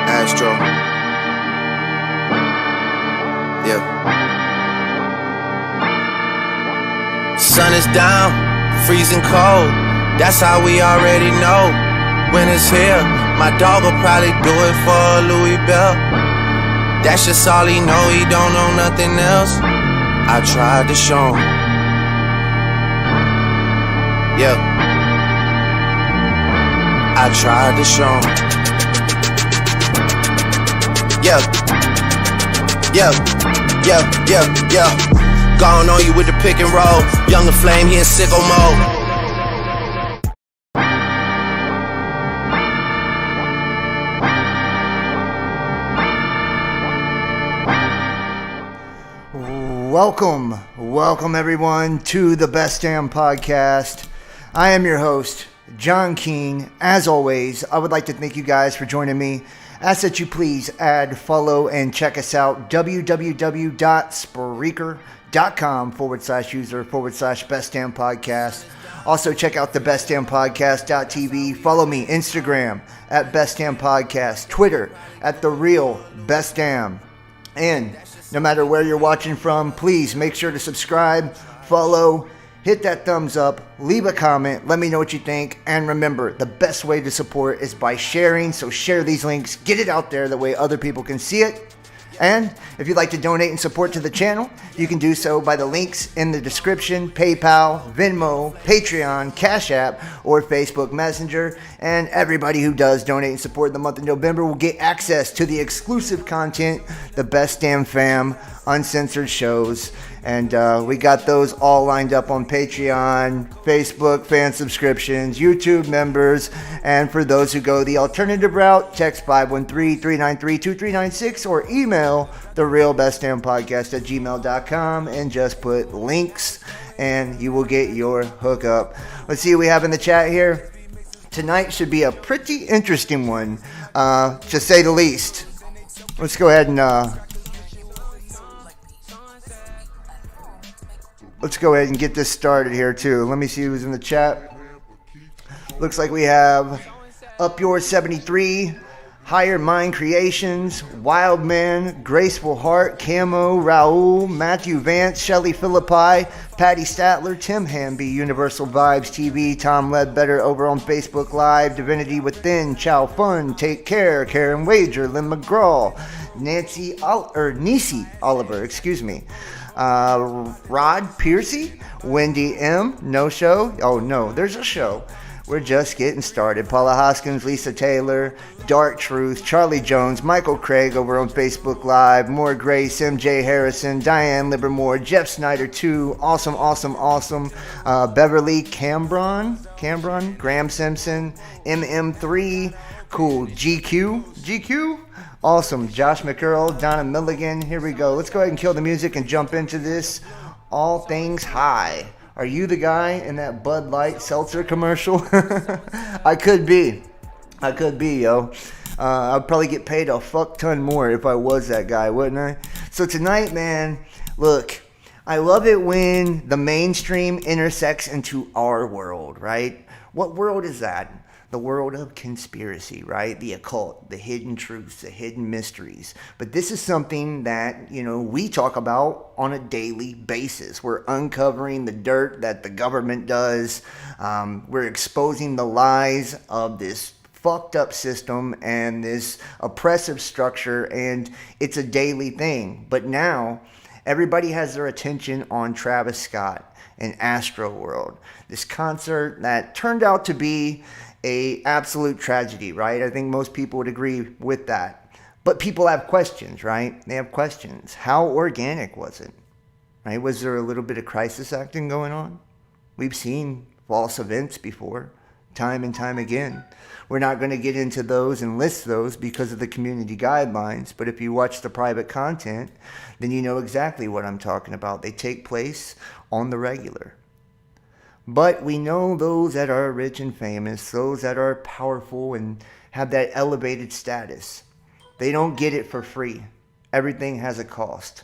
Astro. Yeah. Sun is down, freezing cold. That's how we already know. Winter's here, my dog will probably do it for a Louis Bell. That's just all he know, he don't know nothing else. I tried to show him. Yeah. I tried to show him. Yeah, yeah, yeah, yeah, yeah. Gone on you with the pick and roll. Younger flame, he in sicko mode. Welcome everyone to the Best Damn Podcast. I am your host, John Keane. As always, I would like to thank you guys for joining me. Ask that you please add, follow, and check us out. www.spreaker.com/user/Best Damn Podcast. Also check out the bestdampodcast.tv. Follow me Instagram at Best Damn Podcast, Twitter at The Real Best Damn. And no matter where you're watching from, please make sure to subscribe, follow, hit that thumbs up, leave a comment, let me know what you think, and remember, the best way to support is by sharing, so share these links, get it out there, that way other people can see it. And if you'd like to donate and support to the channel, you can do so by the links in the description: PayPal, Venmo, Patreon, Cash App, or Facebook Messenger. And everybody who does donate and support in the month of November will get access to the exclusive content, the Best Damn Fam uncensored shows. And we got those all lined up on Patreon, Facebook fan subscriptions, YouTube members. And for those who go the alternative route, text 513-393-2396 or email therealbestdampodcast@gmail.com and just put links and you will get your hookup. Let's see what we have in the chat here. Tonight should be a pretty interesting one, to say the least. Let's go ahead and get this started here too. Let me see who's in the chat. Looks like we have Up Yours 73, Higher Mind Creations, Wild Man, Graceful Heart, Camo, Raul, Matthew Vance, Shelly Philippi, Patty Statler, Tim Hamby, Universal Vibes TV, Tom Ledbetter over on Facebook Live, Divinity Within, Chow Fun, Take Care, Karen Wager, Lynn McGraw, Nisi Oliver, Rod Piercy, Wendy M, No Show. Oh no, there's a show. We're just getting started. Paula Hoskins, Lisa Taylor, Dark Truth, Charlie Jones, Michael Craig over on Facebook Live, More Grace, MJ Harrison, Diane Livermore, Jeff Snyder 2, awesome, Beverly Cambron, Graham Simpson, MM3, cool, GQ, awesome, Josh McCurl, Donna Milligan. Here we go. Let's go ahead and kill the music and jump into this. All Things High. Are you the guy in that Bud Light seltzer commercial? I could be, yo. I'd probably get paid a fuck ton more if I was that guy, wouldn't I? So tonight, man, look, I love it when the mainstream intersects into our world, right? What world is that? The world of conspiracy, right? The occult, the hidden truths, the hidden mysteries. But this is something that, we talk about on a daily basis. We're uncovering the dirt that the government does. We're exposing the lies of this fucked up system and this oppressive structure, and it's a daily thing. But now, everybody has their attention on Travis Scott and ASTROWRLD. This concert that turned out to be a absolute tragedy, right? I think most people would agree with that. But people have questions, right? They have questions. How organic was it? Right? Was there a little bit of crisis acting going on? We've seen false events before, time and time again. We're not going to get into those and list those because of the community guidelines, but if you watch the private content, then you know exactly what I'm talking about. They take place on the regular. But we know those that are rich and famous, those that are powerful and have that elevated status, they don't get it for free. Everything has a cost.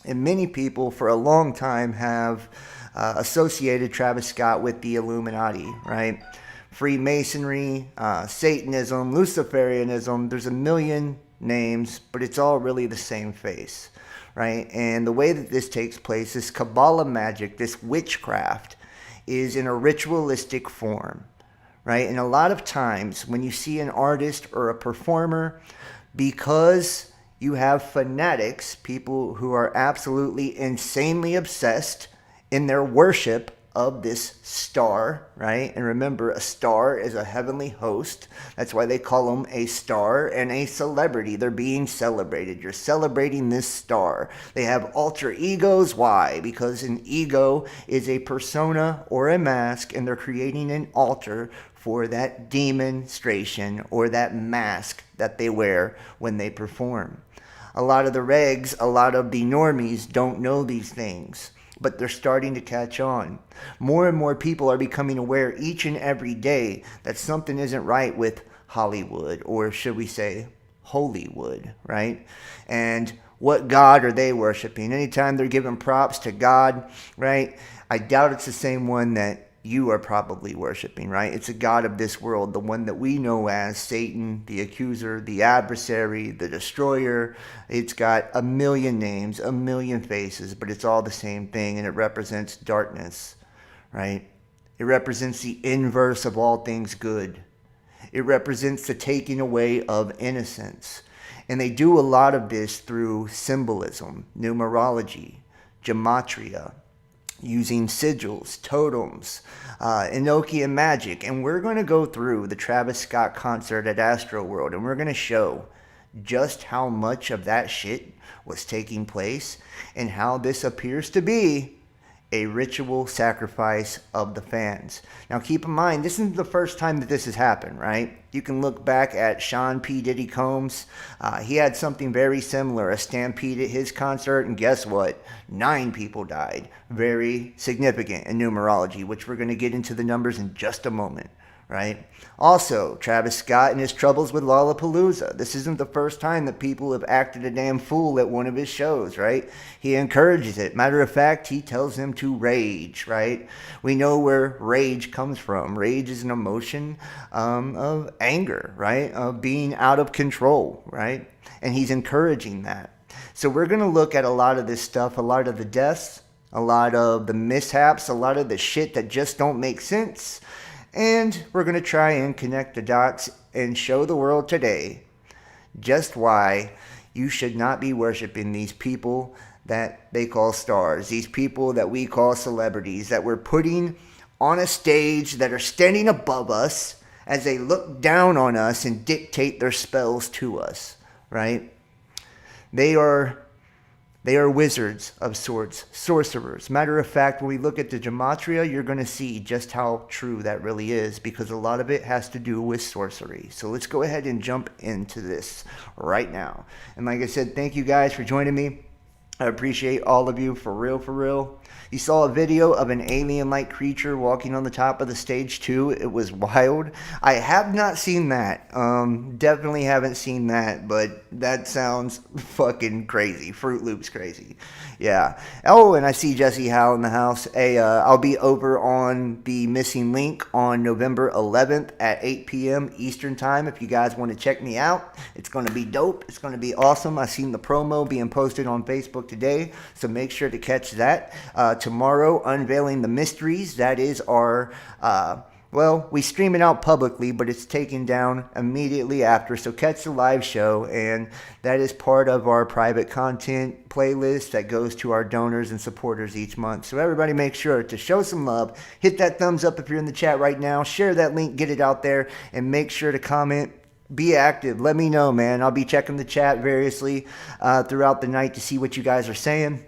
And many people for a long time have associated Travis Scott with the Illuminati, right? Freemasonry, Satanism, Luciferianism, there's a million names, but it's all really the same face, right? And the way that this takes place, this Kabbalah magic, this witchcraft, is in a ritualistic form, right? And a lot of times when you see an artist or a performer, because you have fanatics, people who are absolutely insanely obsessed in their worship of this star, right? And remember, a star is a heavenly host. That's why they call them a star and a celebrity. They're being celebrated. You're celebrating this star. They have alter egos. Why? Because an ego is a persona or a mask, and they're creating an altar for that demonstration or that mask that they wear when they perform. A lot of the regs, a lot of the normies don't know these things, but they're starting to catch on. More and more people are becoming aware each and every day that something isn't right with Hollywood, or should we say Holywood, right? And what God are they worshiping? Anytime they're giving props to God, right? I doubt it's the same one that you are probably worshiping, right? It's a god of this world, the one that we know as Satan, the accuser, the adversary, the destroyer. It's got a million names, a million faces, but it's all the same thing, and it represents darkness, right? It represents the inverse of all things good. It represents the taking away of innocence. And they do a lot of this through symbolism, numerology, gematria, using sigils, totems, Enochian magic. And we're going to go through the Travis Scott concert at ASTROWRLD, and we're going to show just how much of that shit was taking place and how this appears to be a ritual sacrifice of the fans. Now keep in mind, this isn't the first time that this has happened, right? You can look back at Sean P. Diddy Combs. He had something very similar, a stampede at his concert, and guess what? 9 people died. Very significant in numerology, which we're going to get into the numbers in just a moment, right? Also, Travis Scott and his troubles with Lollapalooza. This isn't the first time that people have acted a damn fool at one of his shows, right? He encourages it. Matter of fact, he tells them to rage, right? We know where rage comes from. Rage is an emotion of anger, right? Of being out of control, right? And he's encouraging that. So we're going to look at a lot of this stuff, a lot of the deaths, a lot of the mishaps, a lot of the shit that just don't make sense. And we're going to try and connect the dots and show the world today just why you should not be worshiping these people that they call stars, these people that we call celebrities, that we're putting on a stage, that are standing above us as they look down on us and dictate their spells to us, right? They are wizards of sorts, sorcerers. Matter of fact, when we look at the gematria, you're going to see just how true that really is, because a lot of it has to do with sorcery. So let's go ahead and jump into this right now. And like I said, thank you guys for joining me. I appreciate all of you, for real, for real. You saw a video of an alien-like creature walking on the top of the stage too. It was wild. I have not seen that. Definitely haven't seen that, but that sounds fucking crazy. Fruit Loops crazy. Yeah. Oh, and I see Jesse Howe in the house. Hey, I'll be over on the Missing Link on November 11th at 8 p.m. Eastern Time. If you guys want to check me out, it's going to be dope. It's going to be awesome. I seen the promo being posted on Facebook today, so make sure to catch that. Tomorrow, Unveiling the Mysteries. That is our, well, we stream it out publicly, but it's taken down immediately after. So catch the live show, and that is part of our private content playlist that goes to our donors and supporters each month. So everybody make sure to show some love. Hit that thumbs up if you're in the chat right now. Share that link, get it out there, and make sure to comment Be active. Let me know, man. I'll be checking the chat variously throughout the night to see what you guys are saying.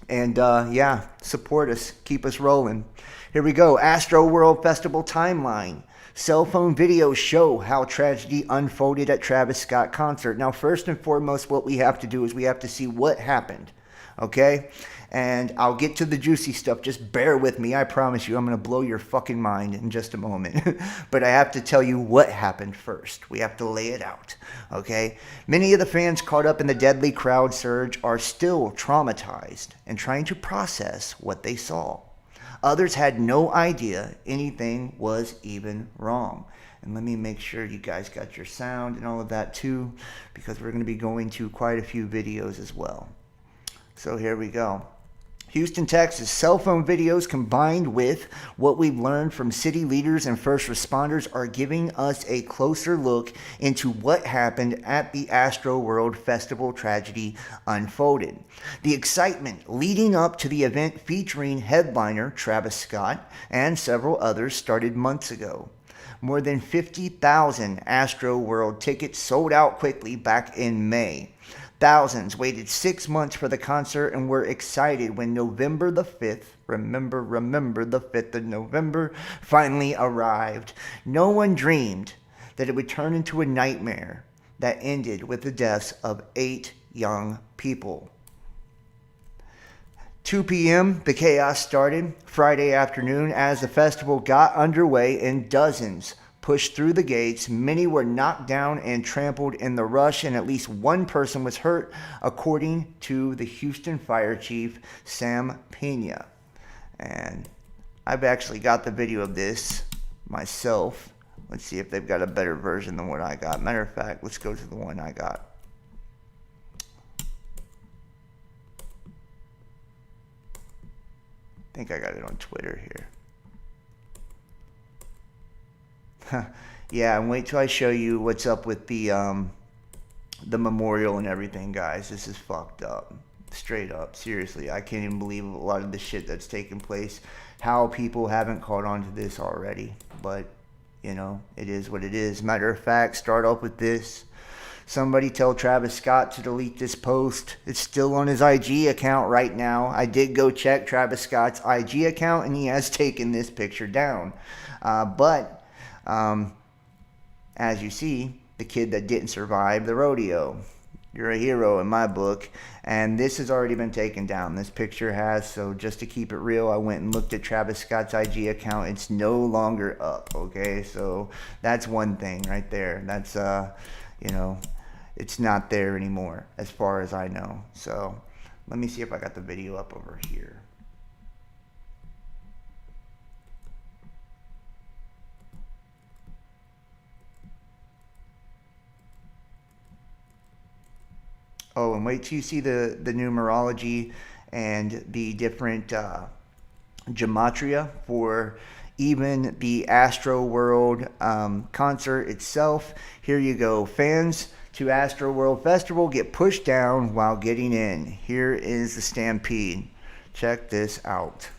And yeah, support us. Keep us rolling. Here we go. ASTROWRLD Festival timeline. Cell phone videos show how tragedy unfolded at Travis Scott concert. Now, first and foremost, what we have to do is we have to see what happened. Okay? And I'll get to the juicy stuff. Just bear with me. I promise you, I'm going to blow your fucking mind in just a moment. But I have to tell you what happened first. We have to lay it out. Okay? Many of the fans caught up in the deadly crowd surge are still traumatized and trying to process what they saw. Others had no idea anything was even wrong. And let me make sure you guys got your sound and all of that too, because we're going to be going to quite a few videos as well. So here we go. Houston, Texas, cell phone videos combined with what we've learned from city leaders and first responders are giving us a closer look into what happened at the ASTROWRLD Festival tragedy unfolded. The excitement leading up to the event featuring headliner Travis Scott and several others started months ago. More than 50,000 ASTROWRLD tickets sold out quickly back in May. Thousands waited 6 months for the concert and were excited when November the 5th, remember the 5th of November, finally arrived. No one dreamed that it would turn into a nightmare that ended with the deaths of 8 young people. 2 p.m., the chaos started Friday afternoon as the festival got underway and dozens pushed through the gates. Many were knocked down and trampled in the rush, and at least one person was hurt, according to the Houston Fire Chief, Sam Pena. And I've actually got the video of this myself. Let's see if they've got a better version than what I got. Matter of fact, let's go to the one I got. I think I got it on Twitter here. Yeah, and wait till I show you what's up with the memorial and everything, guys. This is fucked up. Straight up. Seriously, I can't even believe a lot of the shit that's taking place. How people haven't caught on to this already. But, you know, it is what it is. Matter of fact, start off with this. Somebody tell Travis Scott to delete this post. It's still on his IG account right now. I did go check Travis Scott's IG account, and he has taken this picture down. As you see, the kid that didn't survive the rodeo. You're a hero in my book. And this has already been taken down. This picture has. So just to keep it real, I went and looked at Travis Scott's IG account. It's no longer up. Okay, so that's one thing right there. That's, you know, it's not there anymore as far as I know. So let me see if I got the video up over here. Oh, and wait till you see the numerology and the different gematria for even the ASTROWRLD concert itself. Here you go. Fans to ASTROWRLD Festival get pushed down while getting in. Here is the stampede. Check this out.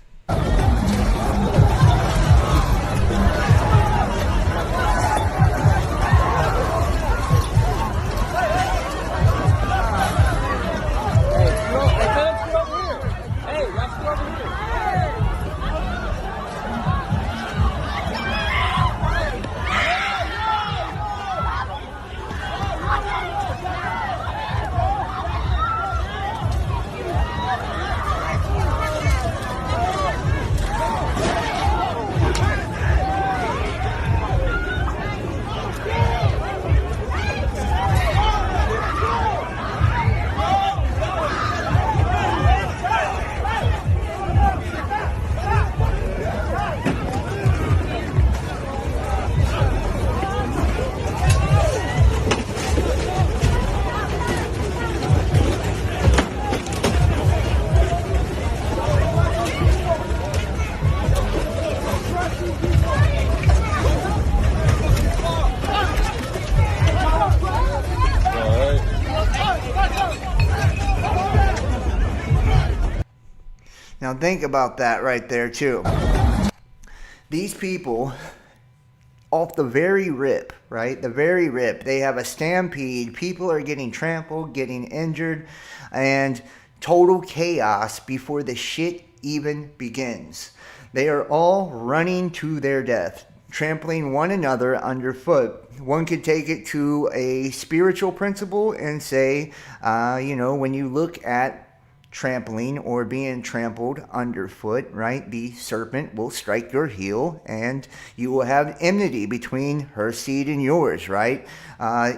Now think about that right there too. These people off the very rip, right? The very rip. They have a stampede. People are getting trampled, getting injured, and total chaos before the shit even begins. They are all running to their death, trampling one another underfoot. One could take it to a spiritual principle and say, when you look at trampling or being trampled underfoot, right, the serpent will strike your heel and you will have enmity between her seed and yours, right?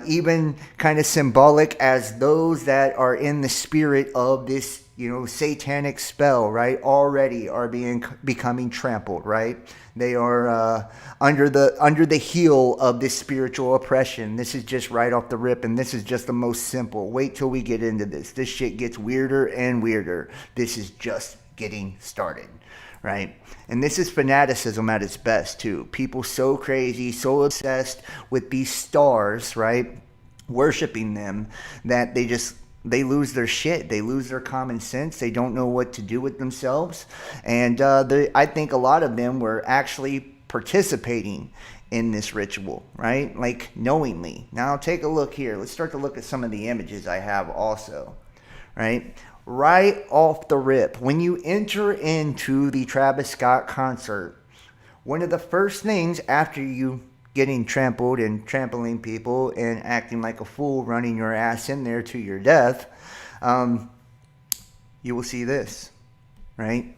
Even kind of symbolic as those that are in the spirit of this, satanic spell, right, already are becoming trampled, right? They are under the heel of this spiritual oppression. This is just right off the rip, and this is just the most simple. Wait till we get into this. This shit gets weirder and weirder. This is just getting started, right? And this is fanaticism at its best, too. People so crazy, so obsessed with these stars, right, worshiping them, that they lose their shit. They lose their common sense. They don't know what to do with themselves. And I think a lot of them were actually participating in this ritual, right? Like knowingly. Now take a look here. Let's start to look at some of the images I have also, right? Right off the rip, when you enter into the Travis Scott concert, one of the first things after you getting trampled and trampling people and acting like a fool, running your ass in there to your death, you will see this, right?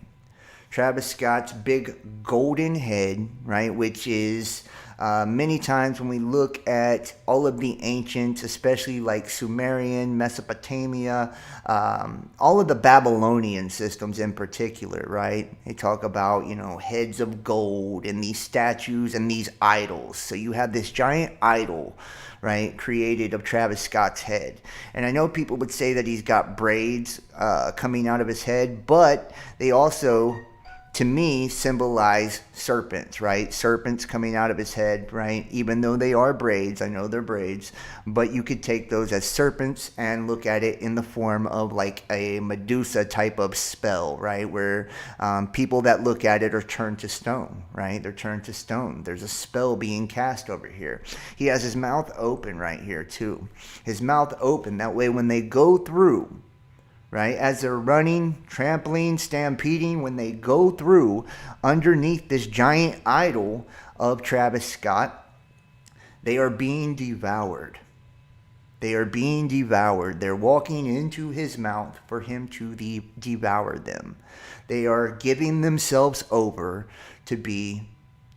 Travis Scott's big golden head, right, which is many times when we look at all of the ancients, especially like Sumerian, Mesopotamia, all of the Babylonian systems in particular, right? They talk about, heads of gold and these statues and these idols. So you have this giant idol, right, created of Travis Scott's head. And I know people would say that he's got braids coming out of his head, but they also, to me, symbolize serpents, right? Serpents coming out of his head, right? Even though they are braids, I know they're braids, but you could take those as serpents and look at it in the form of like a Medusa type of spell, right? Where people that look at it are turned to stone, right? They're turned to stone. There's a spell being cast over here. He has his mouth open right here too. His mouth open. That way when they go through, right, as they're running, trampling, stampeding, when they go through underneath this giant idol of Travis Scott, they are being devoured. They are being devoured. They're walking into his mouth for him to devour them. They are giving themselves over to be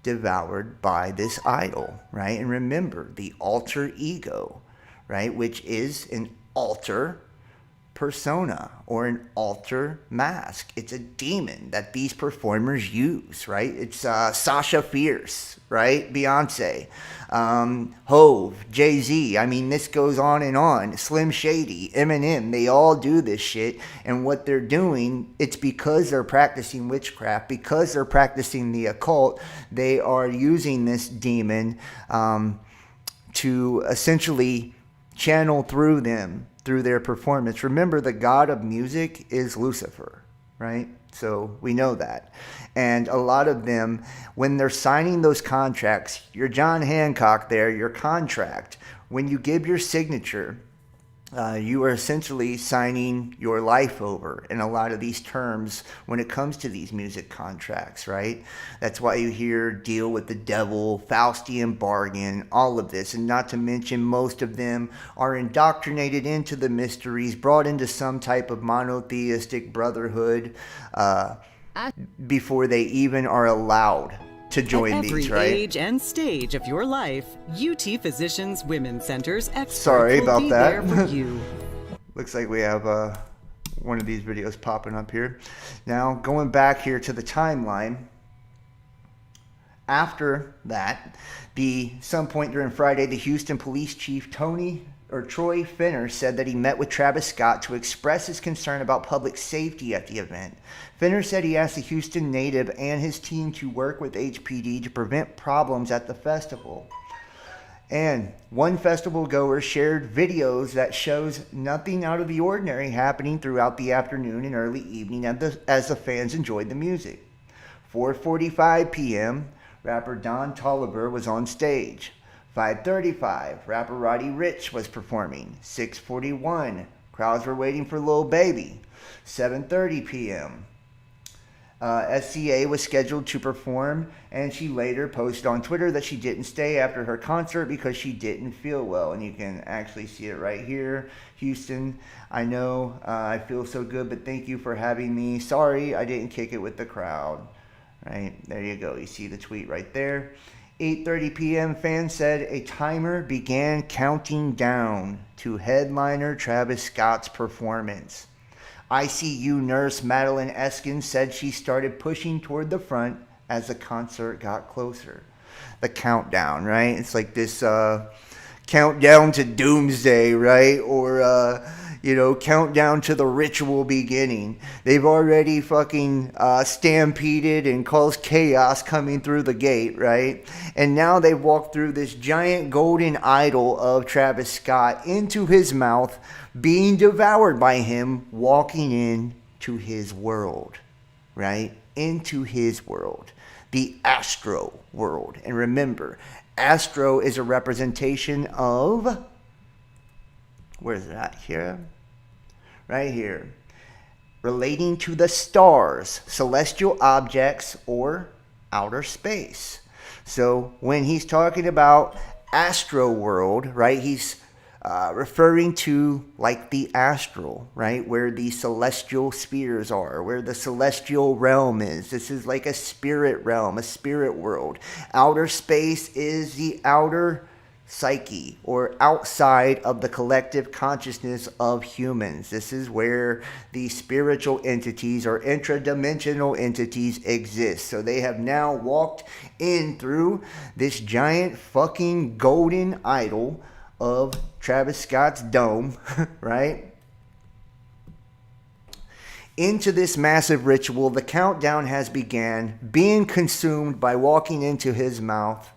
devoured by this idol, right? And remember, the alter ego, right, which is an alter persona or an alter mask. It's a demon that these performers use, right? It's Sasha Fierce, right? Beyonce, Hove, Jay-Z. I mean, this goes on and on. Slim Shady, Eminem, they all do this shit. And what they're doing, it's because they're practicing witchcraft, because they're practicing the occult. They are using this demon to essentially channel through them, through their performance. Remember, the god of music is Lucifer, right? So we know that. And a lot of them, when they're signing those contracts, your John Hancock there, your contract, when you give your signature, you are essentially signing your life over in a lot of these terms when it comes to these music contracts, right? That's why you hear deal with the devil, Faustian bargain, all of this. And not to mention, most of them are indoctrinated into the mysteries, brought into some type of monotheistic brotherhood before they even are allowed to join At these, every right? age and stage of your life, UT Physicians Women's Center's experts Sorry will about be that. there for you. Looks like we have one of these videos popping up here. Now, going back here to the timeline, after that, some point during Friday, the Houston Police Chief Troy Finner said that he met with Travis Scott to express his concern about public safety at the event. Finner said he asked the Houston native and his team to work with HPD to prevent problems at the festival. And one festival goer shared videos that shows nothing out of the ordinary happening throughout the afternoon and early evening as the fans enjoyed the music. 4:45 p.m., Rapper Don Toliver was on stage. 5:35, rapper Roddy Ricch was performing. 6:41, crowds were waiting for Lil Baby. 7:30 p.m. SCA was scheduled to perform, and she later posted on Twitter that she didn't stay after her concert because she didn't feel well. And you can actually see it right here. Houston, I know I feel so good, but thank you for having me. Sorry I didn't kick it with the crowd. Right, there you go. You see the tweet right there. 8:30 p.m. fans said a timer began counting down to headliner Travis Scott's performance. ICU nurse Madeline Eskin said she started pushing toward the front as the concert got closer. The countdown, right? It's like this countdown to doomsday, right? Or, countdown to the ritual beginning. They've already fucking stampeded and caused chaos coming through the gate, right? And now they've walked through this giant golden idol of Travis Scott into his mouth, being devoured by him, walking into his world, right? Into his world, the Astro world. And remember, Astro is a representation of, where is that? Here? Right here. Relating to the stars, celestial objects, or outer space. So when he's talking about ASTROWRLD, right, he's referring to like the astral, right, where the celestial spheres are, where the celestial realm is. This is like a spirit realm, a spirit world. Outer space is the outer psyche, or outside of the collective consciousness of humans. This is where the spiritual entities or intradimensional entities exist. So they have now walked in through this giant fucking golden idol of Travis Scott's dome, right? Into this massive ritual, the countdown has began, being consumed by walking into his mouth.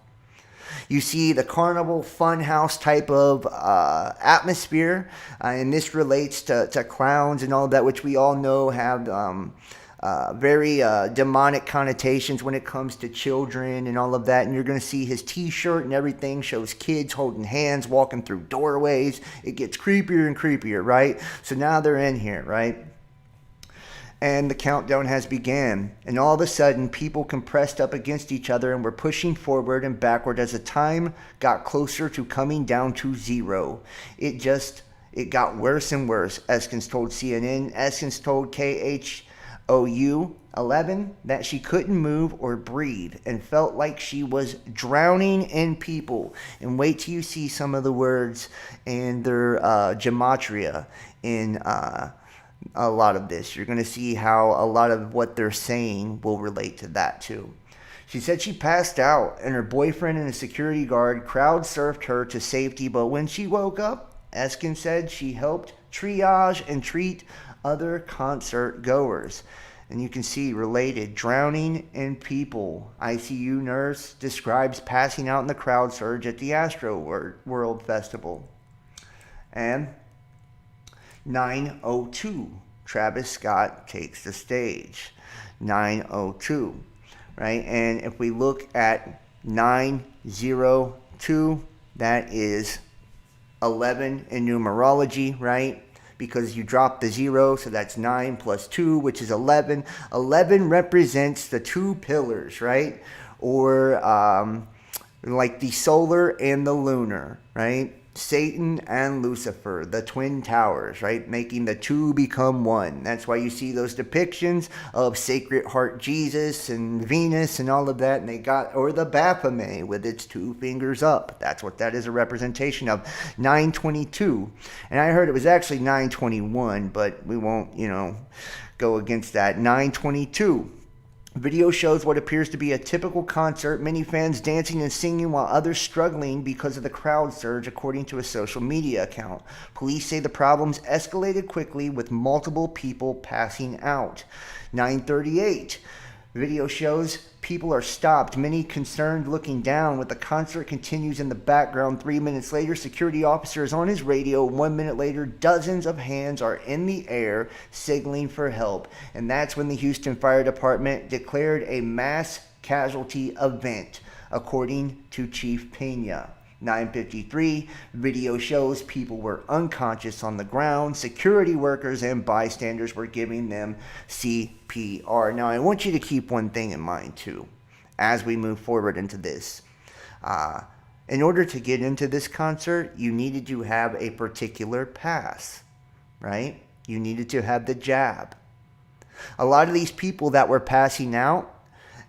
You see the carnival funhouse type of atmosphere, and this relates to clowns and all that, which we all know have very demonic connotations when it comes to children and all of that. And you're going to see his t-shirt and everything shows kids holding hands, walking through doorways. It gets creepier and creepier, right? So now they're in here, right? And the countdown has began. And all of a sudden, people compressed up against each other and were pushing forward and backward as the time got closer to coming down to zero. It got worse and worse. Eskins told CNN. Eskins told KHOU 11 that she couldn't move or breathe and felt like she was drowning in people. And wait till you see some of the words and their gematria in a lot of this. You're going to see how a lot of what they're saying will relate to that too. She said she passed out and her boyfriend and a security guard crowd surfed her to safety, but when she woke up, Eskin said she helped triage and treat other concert goers. And you can see related, drowning in people. ICU nurse describes passing out in the crowd surge at the ASTROWRLD Festival. And 9:02, Travis Scott takes the stage. 9:02, right? And if we look at 9:02, that is 11 in numerology, right? Because you drop the 0, so that's 9 plus 2, which is 11. 11 represents the two pillars, right? Or like the solar and the lunar, right? Satan and Lucifer, the twin towers, right? Making the two become one. That's why you see those depictions of Sacred Heart Jesus and Venus and all of that. And or the Baphomet with its two fingers up. That's what that is a representation of. 922. And I heard it was actually 921, but we won't, go against that. 922. Video shows what appears to be a typical concert, many fans dancing and singing while others struggling because of the crowd surge, according to a social media account. Police say the problems escalated quickly with multiple people passing out. 9:38. Video shows people are stopped, many concerned looking down. With the concert continues in the background. 3 minutes later, security officer is on his radio. 1 minute later, dozens of hands are in the air signaling for help. And that's when the Houston Fire Department declared a mass casualty event, according to Chief Pena. 9:53, video shows people were unconscious on the ground. Security workers and bystanders were giving them CPR. Now, I want you to keep one thing in mind, too, as we move forward into this. In order to get into this concert, you needed to have a particular pass, right? You needed to have the jab. A lot of these people that were passing out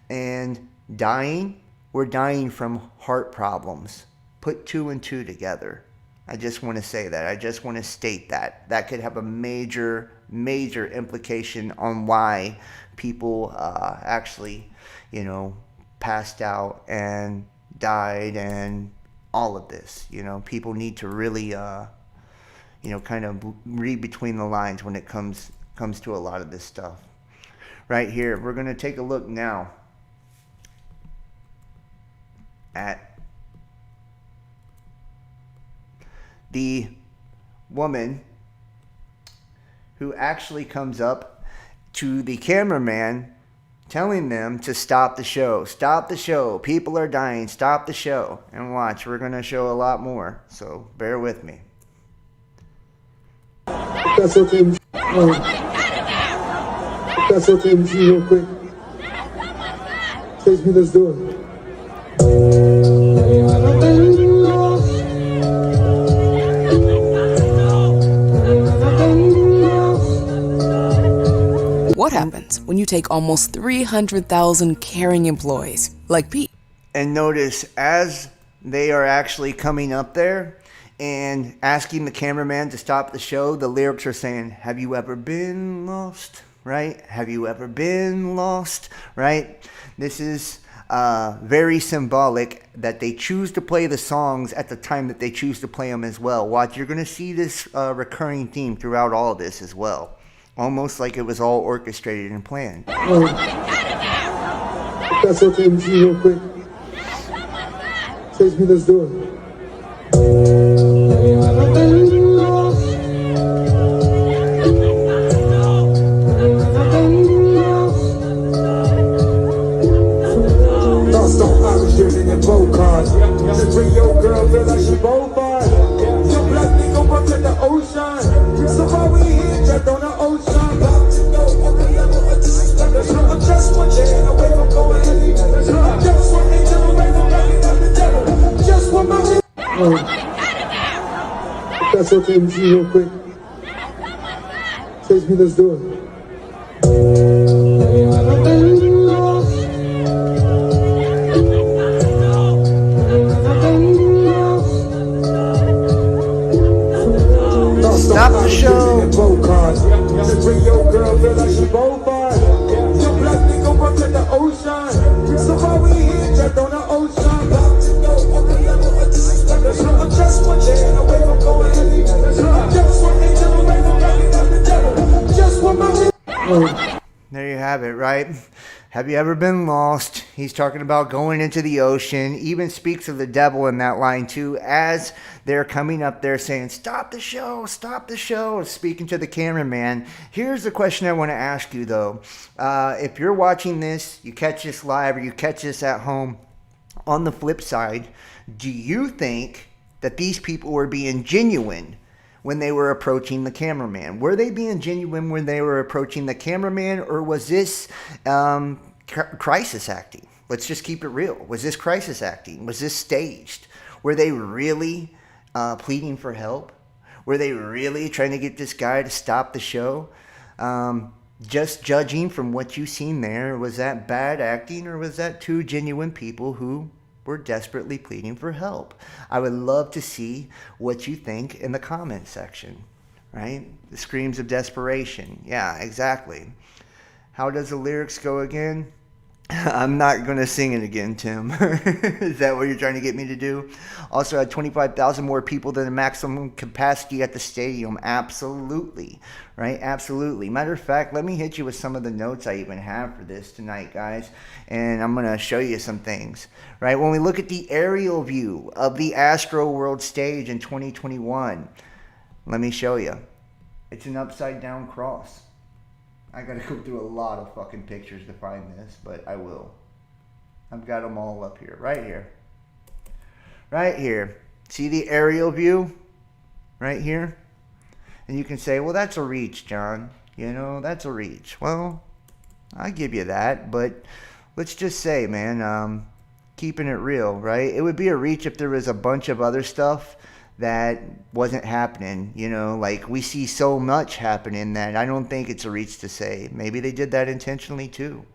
and dying were dying from heart problems. Put 2 and 2 together. I just want to say that. I just want to state that. That could have a major, major implication on why people actually, passed out and died and all of this. People need to really, kind of read between the lines when it comes to a lot of this stuff. Right here, we're going to take a look now at the woman who actually comes up to the cameraman telling them to stop the show. Stop the show. People are dying. Stop the show. And watch, we're going to show a lot more. So bear with me. That's okay. That's okay with you real quick. Takes me, let's do it. What happens when you take almost 300,000 caring employees, like Pete? And notice, as they are actually coming up there and asking the cameraman to stop the show, the lyrics are saying, have you ever been lost? Right? Have you ever been lost? Right? This is very symbolic that they choose to play the songs at the time that they choose to play them as well. Watch, you're going to see this recurring theme throughout all of this as well. Almost like it was all orchestrated and planned. That's okay with you real quick. Takes me, let's do it. Lost on oxygen in boat cars. Bring your girl, feel like she both bars. Your black nigga run to the ocean. So why we here, just on the ocean? I'm just one day away from going any. Just one angel away from running down the devil. Just one my. That's okay with you real quick. Takes me, let's do it. Stop the show. Bring your girl, feel like she both bars. Your black nigga run to the ocean. So why we here, just on the ocean? I'm just one day away from going any. Just one angel away from running down the devil. Just one my. There you have it, right? Have you ever been lost? He's talking about going into the ocean. Even speaks of the devil in that line too, as they're coming up there saying, stop the show, speaking to the cameraman. Here's the question I want to ask you though. If you're watching this, you catch this live or you catch this at home, on the flip side, do you think that these people were being genuine when they were approaching the cameraman? Were they being genuine when they were approaching the cameraman, or was this crisis acting? Let's just keep it real. Was this crisis acting? Was this staged? Were they really pleading for help? Were they really trying to get this guy to stop the show? Just judging from what you've seen there, was that bad acting, or was that two genuine people who were desperately pleading for help? I would love to see what you think in the comment section, right? The screams of desperation. Yeah, exactly. How does the lyrics go again? I'm not going to sing it again, Tim. Is that what you're trying to get me to do? Also had 25,000 more people than the maximum capacity at the stadium. Absolutely. Right? Absolutely. Matter of fact, let me hit you with some of the notes I even have for this tonight, guys. And I'm going to show you some things. Right? When we look at the aerial view of the ASTROWRLD stage in 2021, let me show you. It's an upside down cross. I gotta go through a lot of fucking pictures to find this, but I will. I've got them all up here, right here. Right here. See the aerial view? Right here? And you can say, well, that's a reach, John. You know, that's a reach. Well, I give you that, but let's just say, man, keeping it real, right? It would be a reach if there was a bunch of other stuff that wasn't happening, you know, like we see so much happening that I don't think it's a reach to say. Maybe they did that intentionally too.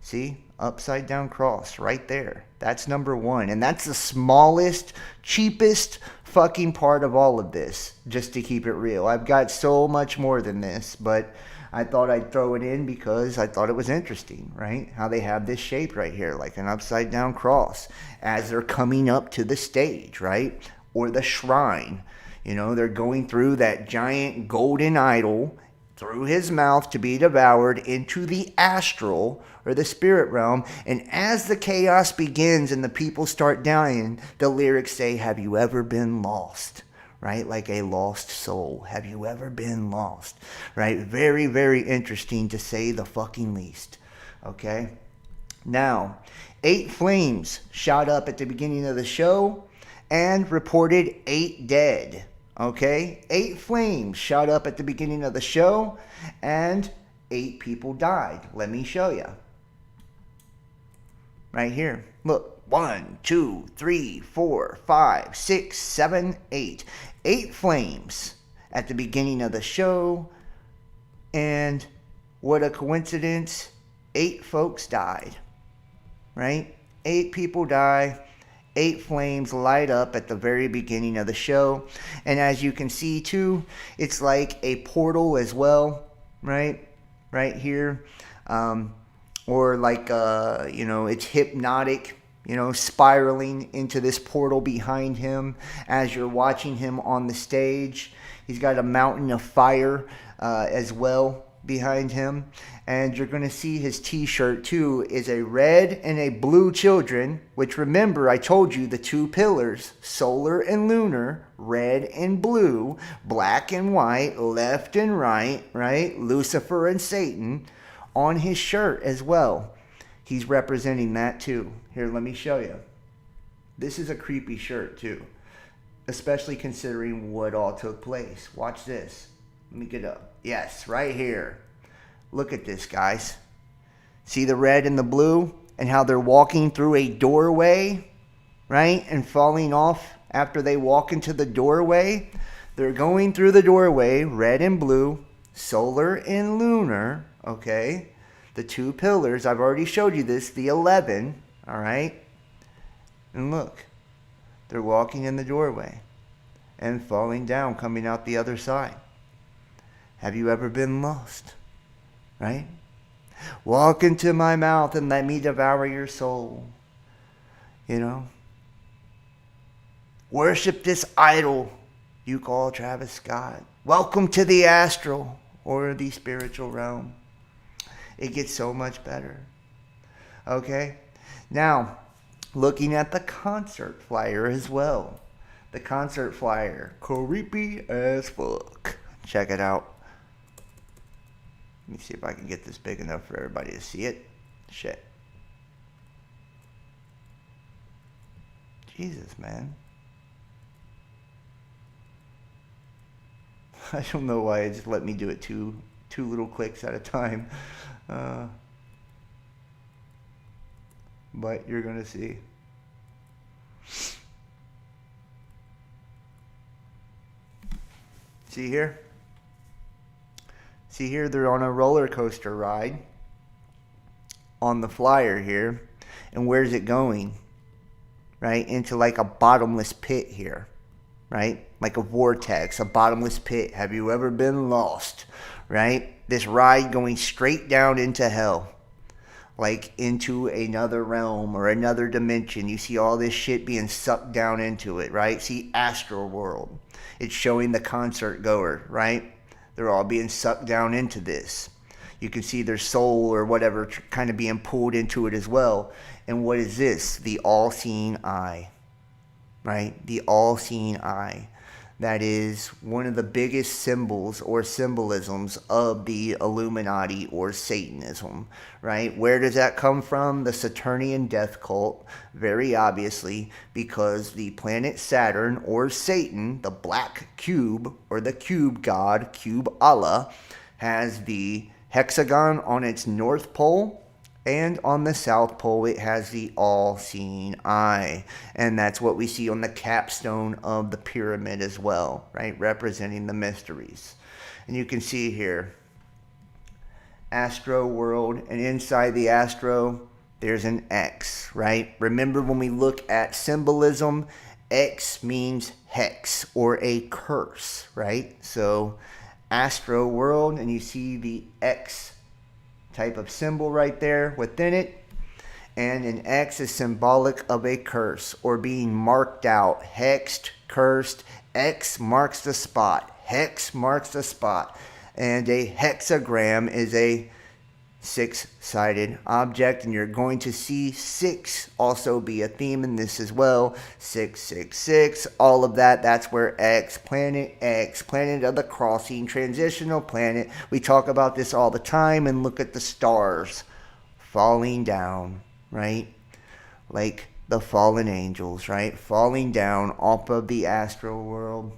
See? Upside down cross right there. That's number one. And that's the smallest, cheapest fucking part of all of this, just to keep it real. I've got so much more than this, but I thought I'd throw it in because I thought it was interesting, right? How they have this shape right here, like an upside down cross, as they're coming up to the stage, right? Or the shrine. You know, they're going through that giant golden idol, through his mouth to be devoured into the astral, or the spirit realm. And as the chaos begins and the people start dying, the lyrics say, have you ever been lost? Right? Like a lost soul. Have you ever been lost? Right? Very, very interesting to say the fucking least. Okay? Now, 8 flames shot up at the beginning of the show and reported 8 dead. Okay? 8 flames shot up at the beginning of the show and 8 people died. Let me show you. Right here. Look. 1, 2, 3, 4, 5, 6, 7, 8. 8 flames at the beginning of the show. And what a coincidence. 8 folks died. Right? 8 people die. 8 flames light up at the very beginning of the show. And as you can see too, it's like a portal as well. Right? Right here. Or like, you know, it's hypnotic. You know, spiraling into this portal behind him as you're watching him on the stage. He's got a mountain of fire as well behind him. And you're going to see his t-shirt too is a red and a blue children, which remember I told you the 2 pillars, solar and lunar, red and blue, black and white, left and right, right? Lucifer and Satan on his shirt as well. He's representing that too. Here, let me show you. This is a creepy shirt too, especially considering what all took place. Watch this. Let me get up. Yes, right here. Look at this, guys. See the red and the blue and how they're walking through a doorway, right? And falling off after they walk into the doorway. They're going through the doorway, red and blue, solar and lunar, okay? The 2 pillars, I've already showed you this, the 11, all right? And look, they're walking in the doorway and falling down, coming out the other side. Have you ever been lost? Right? Walk into my mouth and let me devour your soul. You know? Worship this idol you call Travis Scott. Welcome to the astral or the spiritual realm. It gets so much better. Okay? Now, looking at the concert flyer as well. The concert flyer. Creepy as fuck. Check it out. Let me see if I can get this big enough for everybody to see it. Shit. Jesus, man. I don't know why it just let me do it two little clicks at a time. But you're going to see. See here? See here, they're on a roller coaster ride on the flyer here. And where's it going? Right? Into like a bottomless pit here. Right? Like a vortex, a bottomless pit. Have you ever been lost? Right? This ride going straight down into hell. Like into another realm or another dimension. You see all this shit being sucked down into it, right? See, ASTROWRLD. It's showing the concert goer, right? They're all being sucked down into this. You can see their soul or whatever kind of being pulled into it as well. And what is this? The all-seeing eye, right? The all-seeing eye. that is one of the biggest symbols or symbolisms of the Illuminati or Satanism, right? Where does that come from? The Saturnian death cult, very obviously, because the planet Saturn or Satan, the black cube or the cube god, cube Allah, has the hexagon on its north pole, and on the South Pole, it has the all-seeing eye. And that's what we see on the capstone of the pyramid as well, right? Representing the mysteries. And you can see here, Astro World, and inside the Astro, there's an X, right? Remember when we look at symbolism, X means hex or a curse, right? So, Astro World, and you see the X type of symbol right there within it, and an X is symbolic of a curse or being marked out, hexed, cursed. X marks the spot, hex marks the spot, and a hexagram is a six-sided object, and you're going to see 6 also be a theme in this as well. 666, all of that, that's where X, planet of the crossing, transitional planet. We talk about this all the time, and look at the stars falling down, right? Like the fallen angels, right? Falling down off of the astral world.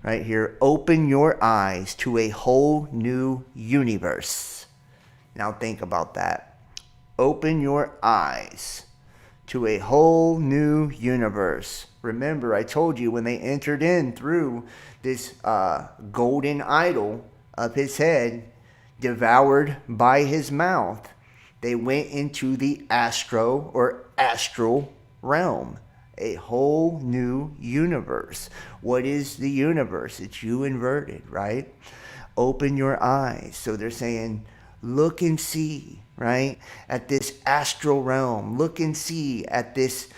Right here, open your eyes to a whole new universe. Now think about that. Open your eyes to a whole new universe. Remember, I told you when they entered in through this golden idol of his head, devoured by his mouth, they went into the astro or astral realm. A whole new universe. What is the universe? It's you inverted, right? Open your eyes. So they're saying, look and see, right, at this astral realm. Look and see at this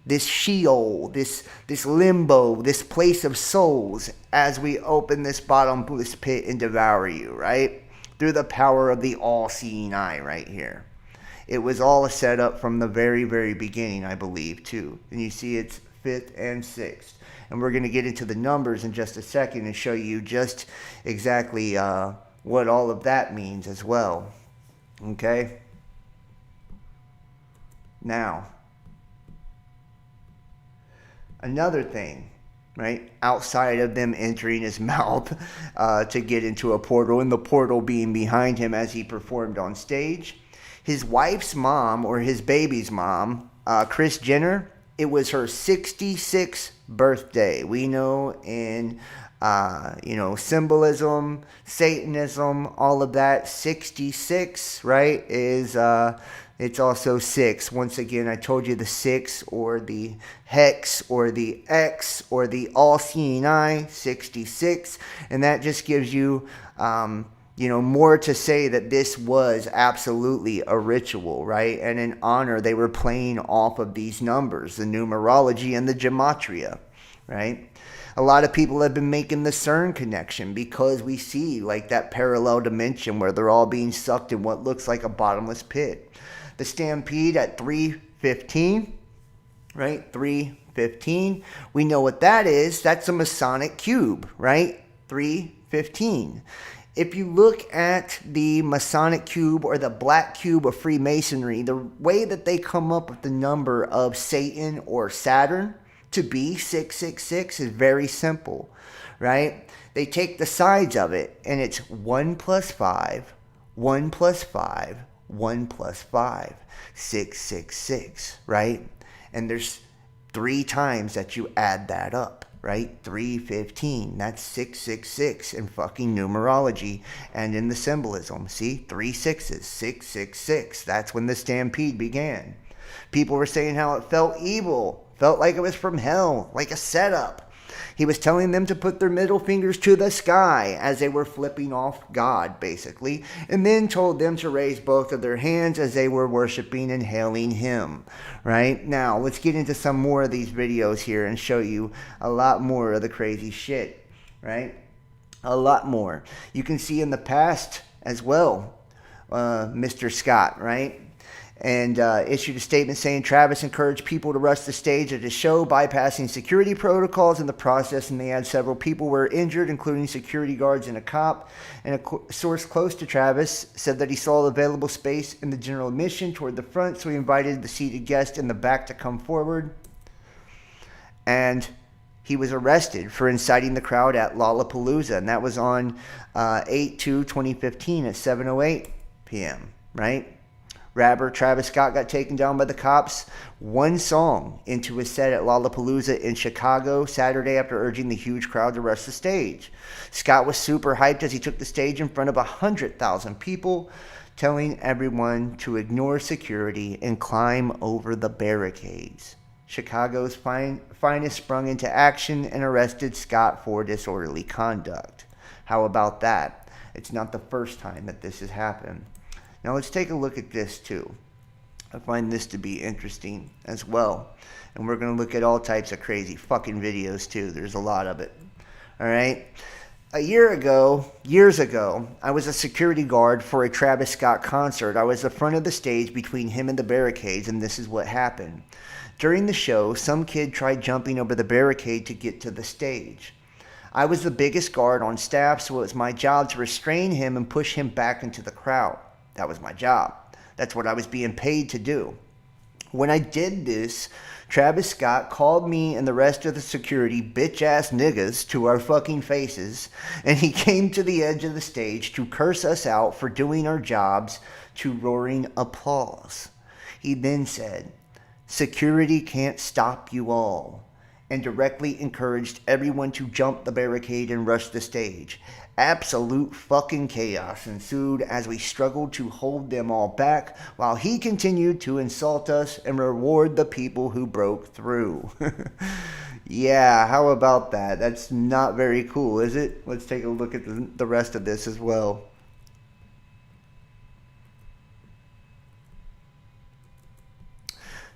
this Sheol, this limbo, this place of souls, as we open this bottomless pit and devour you, right? Through the power of the all-seeing eye right here. It was all a setup from the very, very beginning, I believe, too. And you see it's 5th and 6th. And we're going to get into the numbers in just a second and show you just exactly what all of that means as well. Okay? Now, another thing, right? Outside of them entering his mouth to get into a portal, and the portal being behind him as he performed on stage, his wife's mom, or his baby's mom, Kris Jenner, it was her 66th birthday. We know in symbolism, Satanism, all of that, 66, right, is, it's also 6. Once again, I told you the 6 or the hex or the X or the all-seeing eye, 66. And that just gives you, more to say that this was absolutely a ritual, right? And in honor, they were playing off of these numbers, the numerology and the gematria, right? A lot of people have been making the CERN connection because we see like that parallel dimension where they're all being sucked in what looks like a bottomless pit. The stampede at 3:15, right? 3:15. We know what that is. That's a Masonic cube, right? 3:15. If you look at the Masonic cube or the black cube of Freemasonry, the way that they come up with the number of Satan or Saturn to be 666 is very simple, right? They take the sides of it, and it's 1 plus 5, 1 plus 5, 1 plus 5, 666, right? And there's 3 times that you add that up, right? 3:15, that's 666 in fucking numerology and in the symbolism. See, 3 6s, 666. That's when the stampede began. People were saying how it felt evil. Felt like it was from hell, like a setup. He was telling them to put their middle fingers to the sky as they were flipping off God, basically, and then told them to raise both of their hands as they were worshiping and hailing him, right? Now, let's get into some more of these videos here and show you a lot more of the crazy shit, right? A lot more. You can see in the past as well, Mr. Scott, right? and issued a statement saying Travis encouraged people to rush the stage at his show, bypassing security protocols in the process, and they had several people were injured, including security guards and a cop. And a source close to Travis said that he saw available space in the general admission toward the front, so he invited the seated guest in the back to come forward. And he was arrested for inciting the crowd at Lollapalooza, and that was on 8/2/2015 at 7:08 p.m., right? Rapper Travis Scott got taken down by the cops one song into his set at Lollapalooza in Chicago Saturday after urging the huge crowd to rush the stage. Scott was super hyped as he took the stage in front of 100,000 people, telling everyone to ignore security and climb over the barricades. Chicago's finest sprung into action and arrested Scott for disorderly conduct. How about that? It's not the first time that this has happened. Now let's take a look at this too. I find this to be interesting as well. And we're going to look at all types of crazy fucking videos too. There's a lot of it. Alright? Years ago, I was a security guard for a Travis Scott concert. I was the front of the stage between him and the barricades, and this is what happened. During the show, some kid tried jumping over the barricade to get to the stage. I was the biggest guard on staff, so it was my job to restrain him and push him back into the crowd. That was my job. That's what I was being paid to do. When I did this, Travis Scott called me and the rest of the security bitch-ass niggas to our fucking faces, and he came to the edge of the stage to curse us out for doing our jobs to roaring applause. He then said, "Security can't stop you all," and directly encouraged everyone to jump the barricade and rush the stage. Absolute fucking chaos ensued as we struggled to hold them all back while he continued to insult us and reward the people who broke through. Yeah, how about that? That's not very cool, is it? Let's take a look at the rest of this as well.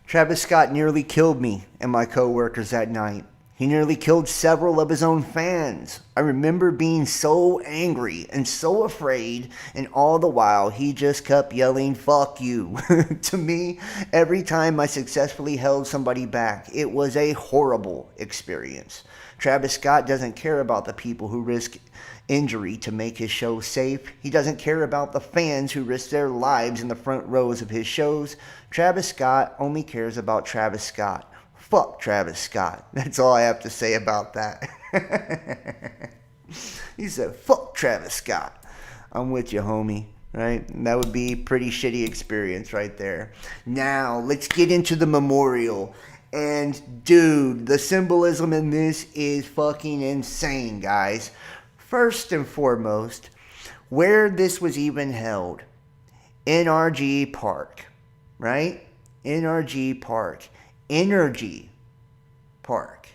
Travis Scott nearly killed me and my co-workers that night. He nearly killed several of his own fans. I remember being so angry and so afraid, and all the while he just kept yelling, "Fuck you," to me every time I successfully held somebody back. It was a horrible experience. Travis Scott doesn't care about the people who risk injury to make his show safe. He doesn't care about the fans who risk their lives in the front rows of his shows. Travis Scott only cares about Travis Scott. Fuck Travis Scott. That's all I have to say about that. He said, fuck Travis Scott. I'm with you, homie. Right? And that would be a pretty shitty experience right there. Now, let's get into the memorial. And, dude, the symbolism in this is fucking insane, guys. First and foremost, where this was even held. NRG Park. Right? NRG Park. Energy Park.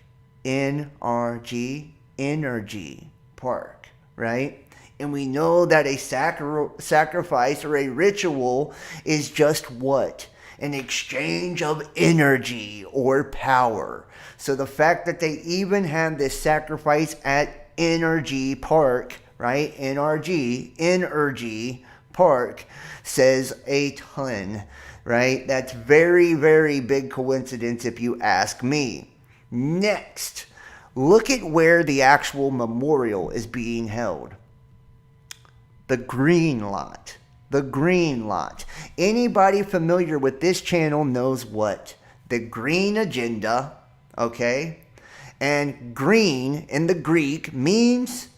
NRG Energy Park, right? And we know that a sacrifice or a ritual is just what? An exchange of energy or power. So the fact that they even had this sacrifice at Energy Park, right? Energy Park says a ton. Right? That's very, very big coincidence if you ask me. Next, look at where the actual memorial is being held. The green lot. The green lot. Anybody familiar with this channel knows what? The green agenda, okay? And green in the Greek means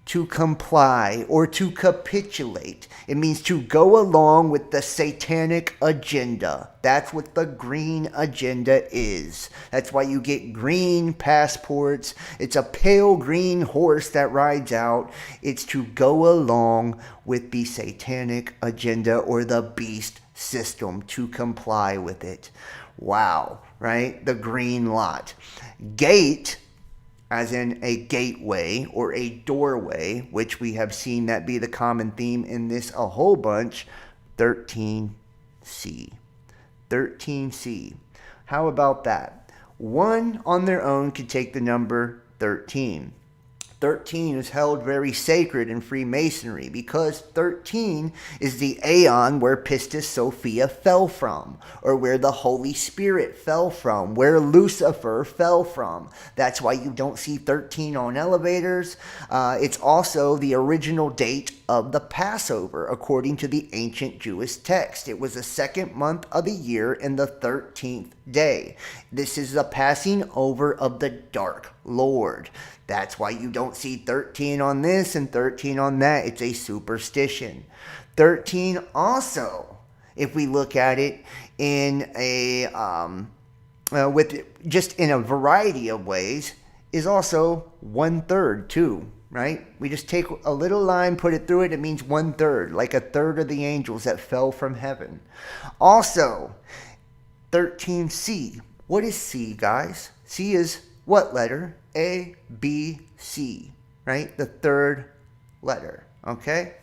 to comply or to capitulate. It means to go along with the satanic agenda. That's what the green agenda is. That's why you get green passports. It's a pale green horse that rides out. It's to go along with the satanic agenda or the beast system, to comply with it. Wow, right? The green lot. Gate, as in a gateway or a doorway, which we have seen that be the common theme in this a whole bunch. 13C. 13C. How about that? One on their own could take the number 13. 13 is held very sacred in Freemasonry because 13 is the aeon where Pistis Sophia fell from, or where the Holy Spirit fell from, where Lucifer fell from. That's why you don't see 13 on elevators. It's also the original date of the Passover, according to the ancient Jewish text. It was the second month of the year and the 13th day. This is the passing over of the Dark Lord. That's why you don't see 13 on this and 13 on that. It's a superstition. 13 also, if we look at it in a with just in a variety of ways, is also 1/3 too, right? We just take a little line, put it through it, it means 1/3, like a third of the angels that fell from heaven. Also, 13C. What is C, guys? C is what letter? A, B, C, right? The third letter, okay?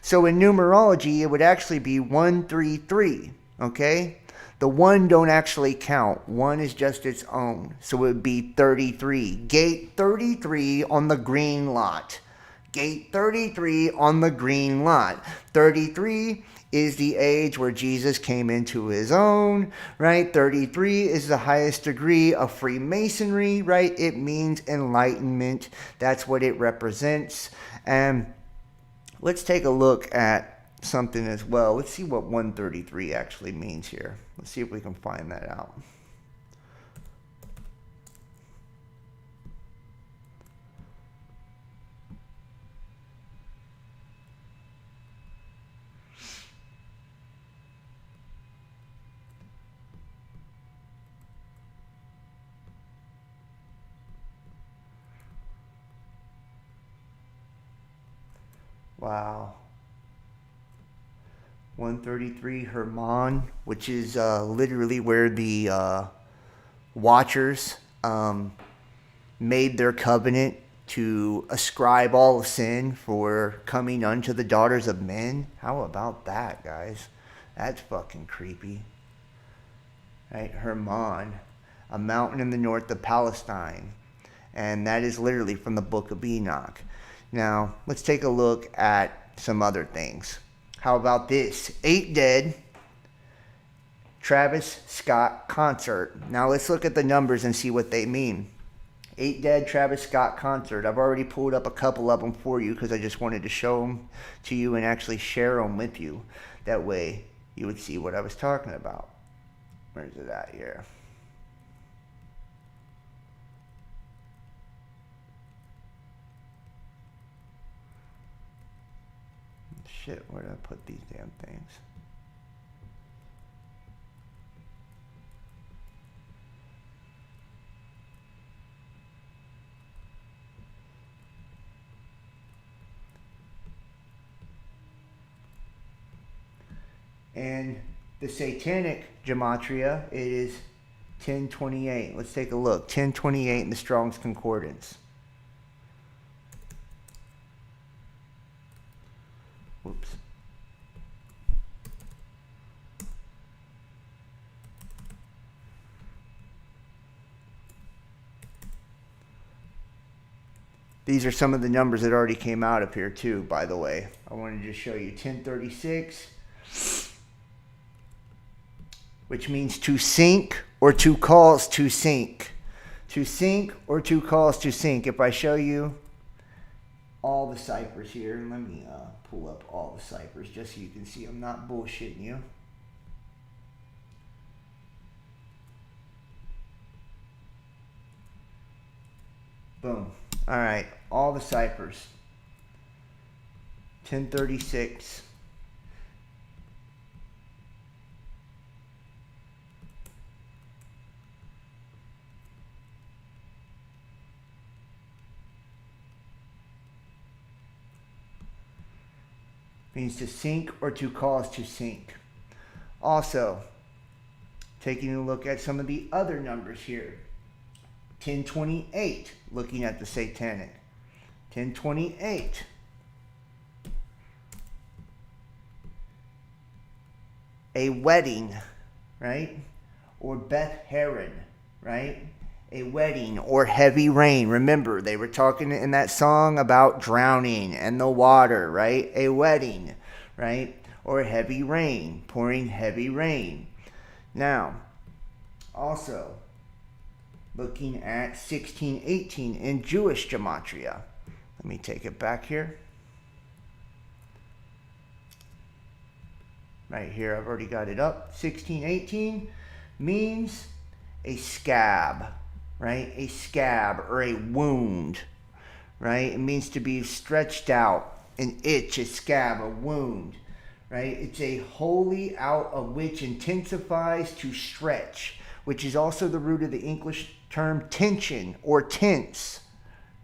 So in numerology, it would actually be 133, okay? The 1 don't actually count. 1 is just its own. So it would be 33. Gate 33 on the green lot. Gate 33 on the green lot. 33 is the age where Jesus came into his own, right? 33 is the highest degree of Freemasonry, right? It means enlightenment. That's what it represents. And let's take a look at something as well. Let's see what 133 actually means here. Let's see if we can find that out. Wow. 133 Hermon, which is literally where the Watchers made their covenant to ascribe all of sin for coming unto the daughters of men. How about that, guys? That's fucking creepy. Right? Hermon, a mountain in the north of Palestine. And that is literally from the book of Enoch. Now, let's take a look at some other things. How about this? 8 Dead, Travis Scott concert. Now, let's look at the numbers and see what they mean. 8 Dead, Travis Scott concert. I've already pulled up a couple of them for you because I just wanted to show them to you and actually share them with you. That way, you would see what I was talking about. Where's it at here? Shit, where did I put these damn things? And the satanic gematria is 1028. Let's take a look. 1028 in the Strong's Concordance. Whoops. These are some of the numbers that already came out up here too, by the way. I wanted to just show you 1036, which means to sink or to cause to sink. To sink or to cause to sink. If I show you all the ciphers here, and let me pull up all the ciphers just so you can see I'm not bullshitting you. Boom. All right, all the ciphers. 1036. Means to sink or to cause to sink. Also, taking a look at some of the other numbers here. 1028, looking at the satanic. 1028. A wedding, right? Or Beth Heron, right? A wedding or heavy rain. Remember, they were talking in that song about drowning and the water, right? A wedding, right? Or heavy rain, pouring heavy rain. Now, also, looking at 1618 in Jewish gematria. Let me take it back here. Right here, I've already got it up. 1618 means a scab, right? A scab or a wound, right? It means to be stretched out, an itch, a scab, a wound, right? It's a wholly out of which intensifies to stretch, which is also the root of the English term tension or tense.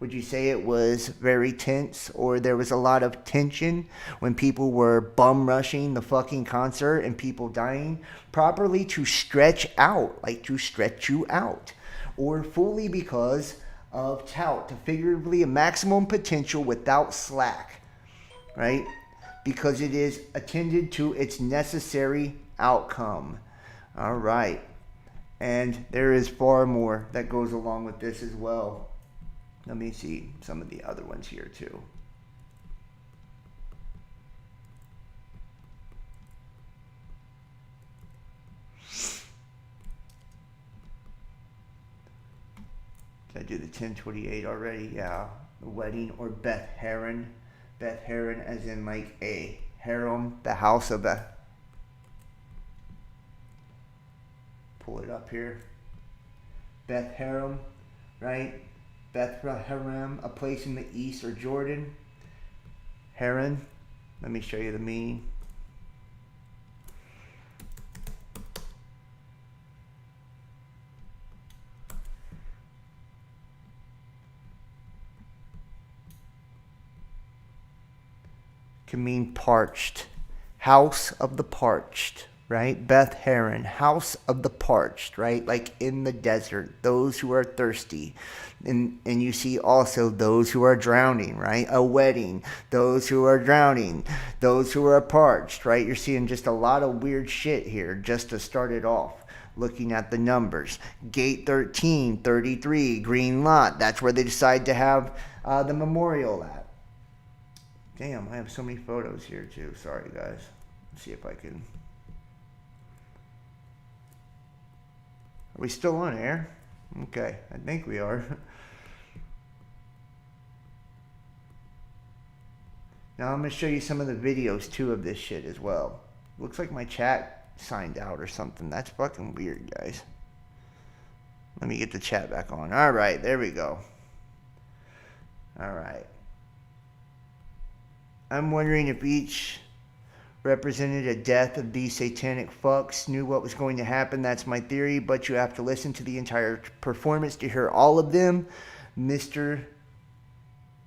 Would you say it was very tense, or there was a lot of tension when people were bum rushing the fucking concert and people dying? Properly to stretch out, like to stretch you out. Or fully because of tout, to figuratively a maximum potential without slack, right? Because it is attended to its necessary outcome. All right. And there is far more that goes along with this as well. Let me see some of the other ones here too. Did I do the 1028 already? Yeah. The wedding or Beth Haran. Beth Haran as in like a harem, the house of a... Pull it up here. Beth Haran, right? Bethlehem, a place in the east, or Jordan. Haran, let me show you the meaning. Can mean parched, house of the parched, right? Beth Haran, house of the parched, right? Like in the desert, those who are thirsty. And you see also those who are drowning, right? A wedding, those who are drowning, those who are parched, right? You're seeing just a lot of weird shit here just to start it off. Looking at the numbers. Gate 13, 33, green lot. That's where they decide to have the memorial at. Damn, I have so many photos here too. Sorry, guys. Let's see if I can... Are we still on air? Okay, I think we are. Now I'm going to show you some of the videos too of this shit as well. Looks like my chat signed out or something. That's fucking weird, guys. Let me get the chat back on. Alright, there we go. Alright. I'm wondering if each represented a death of these satanic fucks, knew what was going to happen. That's my theory, but you have to listen to the entire performance to hear all of them. Mr.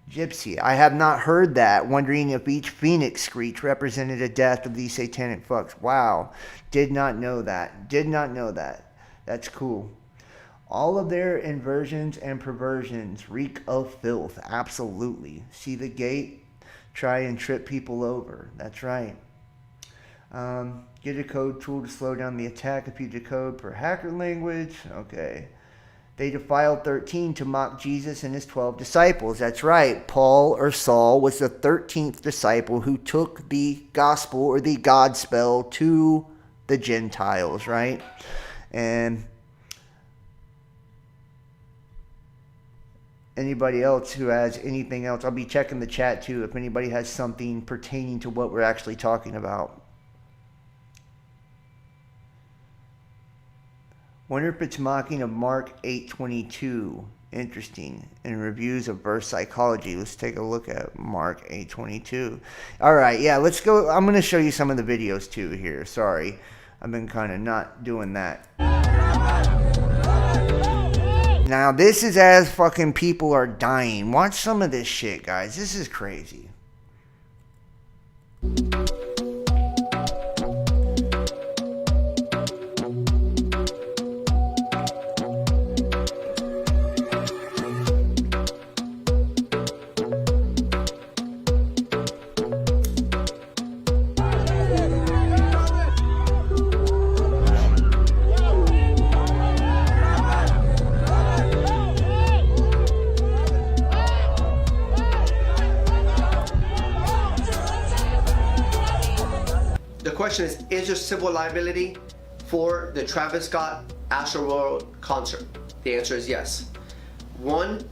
Gypsy, I have not heard that. Wondering if each phoenix screech represented a death of these satanic fucks. Wow. Did not know that. Did not know that. That's cool. All of their inversions and perversions reek of filth. Absolutely. See the gate? Try and trip people over. That's right. Get a code tool to slow down the attack if you decode per hacker language. Okay. They defiled 13 to mock Jesus and his 12 disciples. That's right. Paul or Saul was the 13th disciple who took the gospel or the God spell to the Gentiles, right? And anybody else who has anything else, I'll be checking the chat too if anybody has something pertaining to what we're actually talking about. Wonder if it's mocking of Mark 8:22. Interesting. In reviews of verse psychology, let's take a look at Mark 8:22. All right, yeah, let's go. I'm going to show you some of the videos too here. Sorry, I've been kind of not doing that. Now, this is as fucking people are dying. Watch some of this shit, guys. This is crazy. question is there civil liability for the Travis Scott ASTROWRLD concert? The answer is yes. One,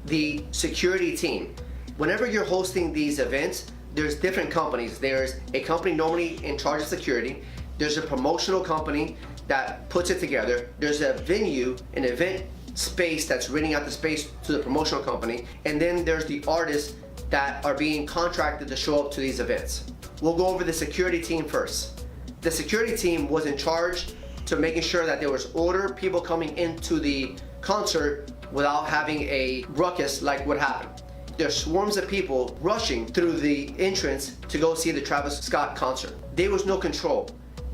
the security team. Whenever you're hosting these events, there's different companies. There's a company normally in charge of security. There's a promotional company that puts it together. There's a venue, an event space that's renting out the space to the promotional company. And then there's the artists that are being contracted to show up to these events. We'll go over the security team first. The security team was in charge to making sure that there was order, people coming into the concert without having a ruckus like what happened. There's swarms of people rushing through the entrance to go see the Travis Scott concert. There was no control.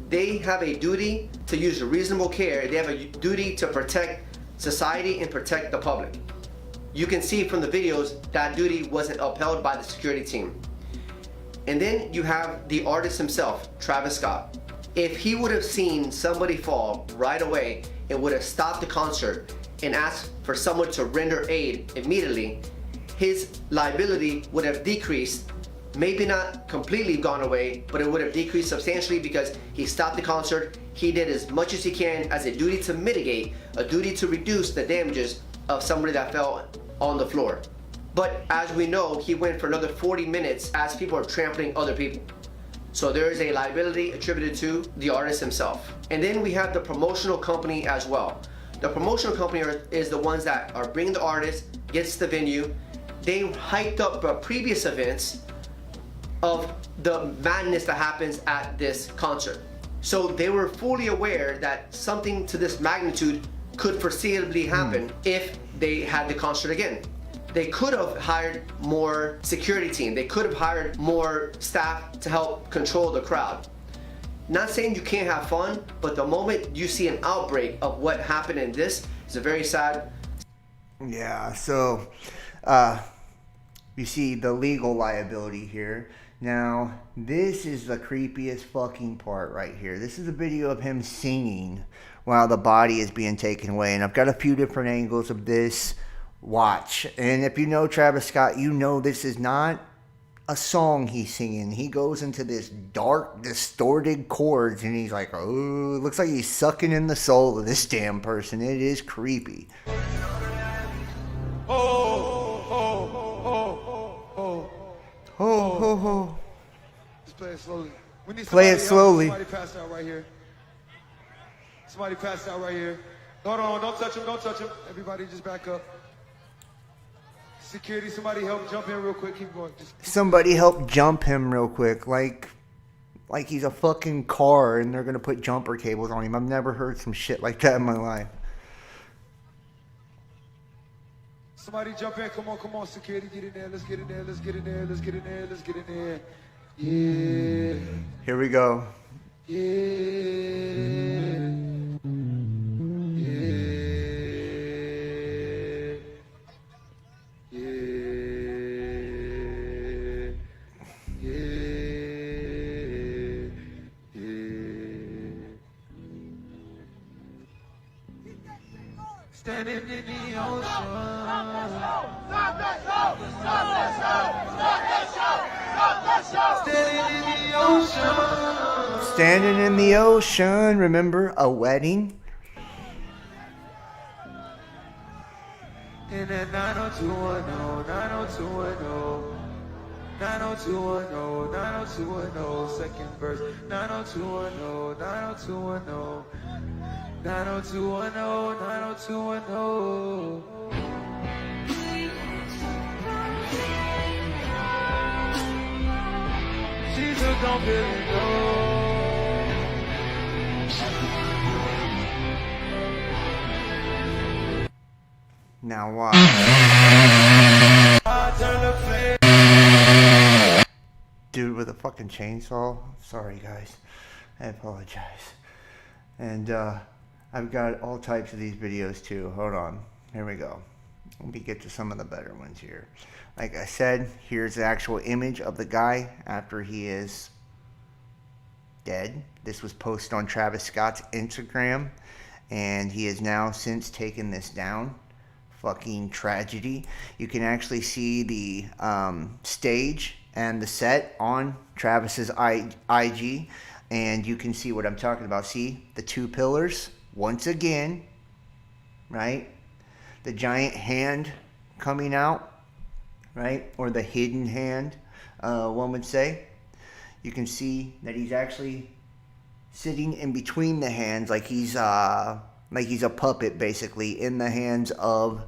They have a duty to use reasonable care. They have a duty to protect society and protect the public. You can see from the videos that duty wasn't upheld by the security team. And then you have the artist himself, Travis Scott. If he would have seen somebody fall right away and would have stopped the concert and asked for someone to render aid immediately, his liability would have decreased, maybe not completely gone away, but it would have decreased substantially because he stopped the concert. He did as much as he can as a duty to mitigate, a duty to reduce the damages of somebody that fell on the floor. But as we know, he went for another 40 minutes as people are trampling other people. So there is a liability attributed to the artist himself. And then we have the promotional company as well. The promotional company is the ones that are bringing the artist, gets the venue. They hyped up previous events of the madness that happens at this concert. So they were fully aware that something to this magnitude could foreseeably happen if they had the concert again. They could have hired more security team. They could have hired more staff to help control the crowd. Not saying you can't have fun, but the moment you see an outbreak of what happened in this, is a very sad. Yeah, so you see the legal liability here. Now, this is the creepiest fucking part right here. This is a video of him singing while the body is being taken away. And I've got a few different angles of this. Watch. And if you know Travis Scott, you know this is not a song he's singing. He goes into this dark, distorted chords, and he's like, oh, it looks like he's sucking in the soul of this damn person. It is creepy. Ho. Just play it slowly. We need Play it slowly. Somebody passed out right here. Somebody passed out right here. Hold on, don't touch him, don't touch him. Everybody just back up. Security, somebody help jump in real quick. Keep going. Somebody help jump him real quick. Like he's a fucking car and they're going to put jumper cables on him. I've never heard some shit like that in my life. Somebody jump in. Come on, security. Get in there. Let's get in there. Let's get in there. Let's get in there. Let's get in there. Yeah. Here we go. Standing in the ocean. Stop that show! Stop that show! Stop that show! Stop that show! Standing in the ocean. Standing in the ocean. Remember a wedding? In that 90210, 90210, 90210, 90210, second verse, 90210, 90210. 90210, 90210. She's a don't feel it, no. Now watch. Dude with a fucking chainsaw. Sorry guys. I apologize. And I've got all types of these videos too. Hold on. Here we go. Let me get to some of the better ones here. Like I said, here's the actual image of the guy after he is dead. This was posted on Travis Scott's Instagram, and he has now since taken this down. Fucking tragedy. You can actually see the stage and the set on Travis's IG. And you can see what I'm talking about. See the two pillars once again, right? The giant hand coming out, right? Or the hidden hand, one would say. You can see that he's actually sitting in between the hands, like he's a puppet, basically, in the hands of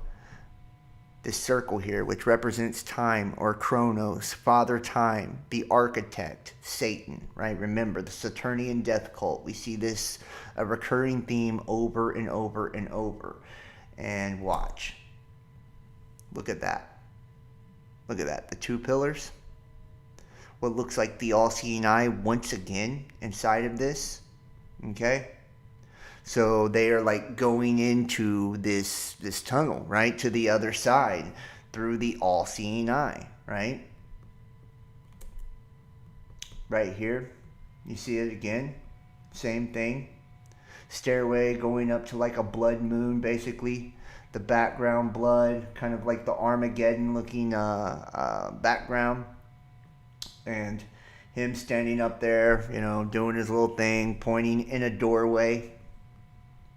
this circle here, which represents time, or Chronos, Father Time, the architect, Satan, right? Remember, the Saturnian death cult. We see this a recurring theme over and over and over. And watch. Look at that. Look at that. The two pillars. What looks like the all-seeing eye once again inside of this. Okay? So they are like going into this tunnel, right? To the other side through the all-seeing eye, right? Right here. You see it again. Same thing. Stairway going up to like a blood moon, basically. The background blood, kind of like the Armageddon looking background. And him standing up there, you know, doing his little thing, pointing in a doorway.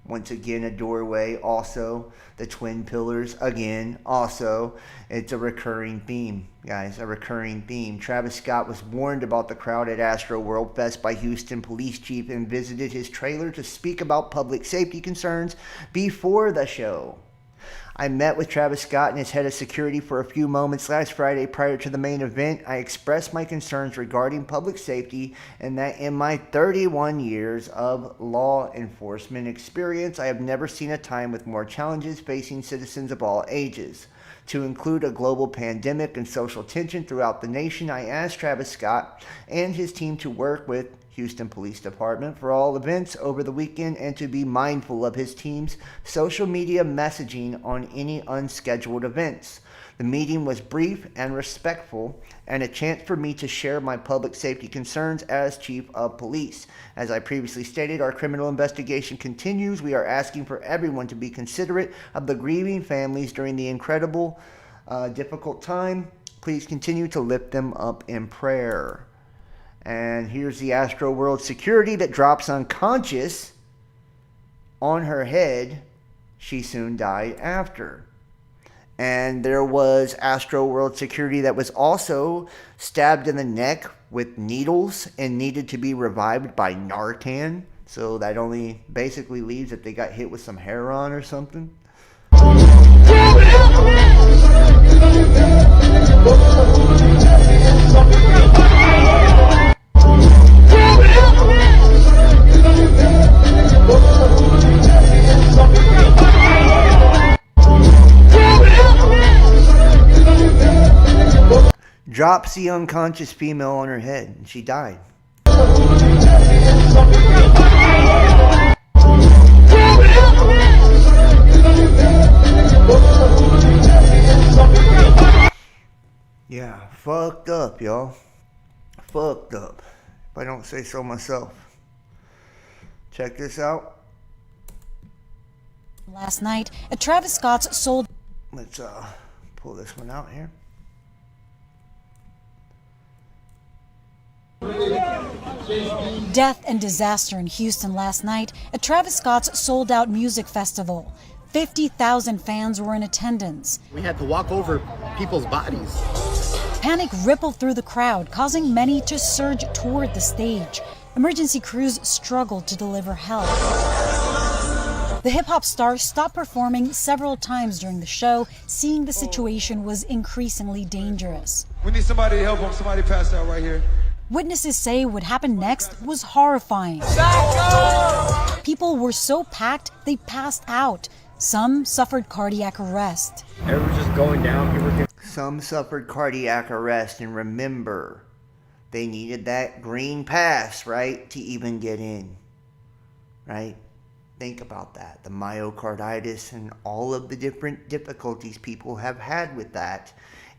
Once again, a doorway. Also, the twin pillars. Again, also, it's a recurring theme, guys. A recurring theme. Travis Scott was warned about the crowd at ASTROWRLD Fest by Houston Police Chief and visited his trailer to speak about public safety concerns before the show. I met with Travis Scott and his head of security for a few moments last Friday prior to the main event. I expressed my concerns regarding public safety and that in my 31 years of law enforcement experience, I have never seen a time with more challenges facing citizens of all ages. To include a global pandemic and social tension throughout the nation, I asked Travis Scott and his team to work with Houston Police Department for all events over the weekend and to be mindful of his team's social media messaging on any unscheduled events. The meeting was brief and respectful and a chance for me to share my public safety concerns as Chief of Police. As I previously stated, our criminal investigation continues. We are asking for everyone to be considerate of the grieving families during the incredible, difficult time. Please continue to lift them up in prayer. And here's the ASTROWRLD security that drops unconscious on her head. She soon died after. And there was ASTROWRLD security that was also stabbed in the neck with needles and needed to be revived by Narcan. So that only basically leaves that they got hit with some heroin or something. Drops the unconscious female on her head and she died. Yeah, fucked up, y'all. Fucked up, if I don't say so myself. Check this out. Last night at Travis Scott's sold. Let's pull this one out here. Death and disaster in Houston last night at Travis Scott's sold-out music festival. 50,000 fans were in attendance. We had to walk over people's bodies. Panic rippled through the crowd, causing many to surge toward the stage. Emergency crews struggled to deliver help. The hip-hop star stopped performing several times during the show, seeing the situation was increasingly dangerous. We need somebody to help him. Somebody passed out right here. Witnesses say what happened next was horrifying. People were so packed they passed out. Some suffered cardiac arrest. Everyone was just going down. Some suffered cardiac arrest, and remember, they needed that green pass, right, to even get in, right? Think about that, the myocarditis and all of the different difficulties people have had with that,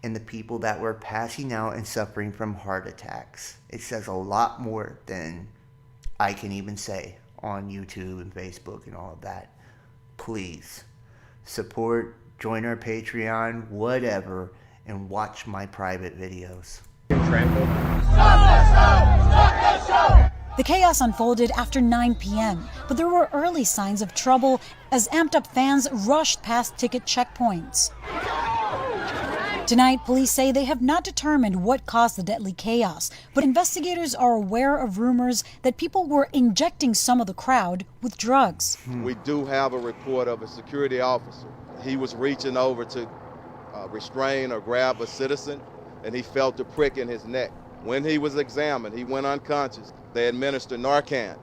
and the people that were passing out and suffering from heart attacks. It says a lot more than I can even say on YouTube and Facebook and all of that. Please support, join our Patreon, whatever, and watch my private videos. Stop the show! Stop the show! The chaos unfolded after 9 p.m., but there were early signs of trouble as amped-up fans rushed past ticket checkpoints. Tonight, police say they have not determined what caused the deadly chaos, but investigators are aware of rumors that people were injecting some of the crowd with drugs. We do have a report of a security officer. He was reaching over to restrain or grab a citizen, and he felt a prick in his neck. When he was examined, he went unconscious. They administered Narcan.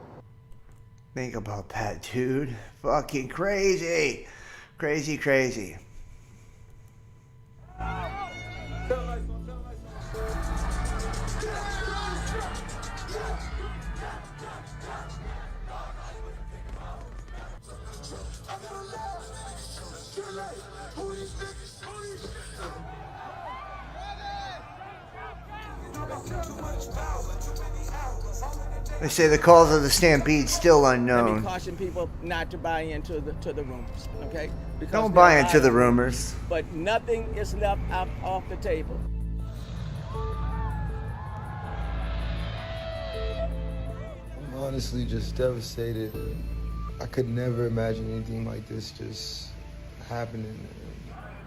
Think about that, dude. Fucking crazy. Crazy, crazy. They say the cause of the stampede still unknown. Let me caution people not to buy into the rumors, okay? Because don't buy into the rumors. But nothing is left out off the table. I'm honestly just devastated. I could never imagine anything like this just happening.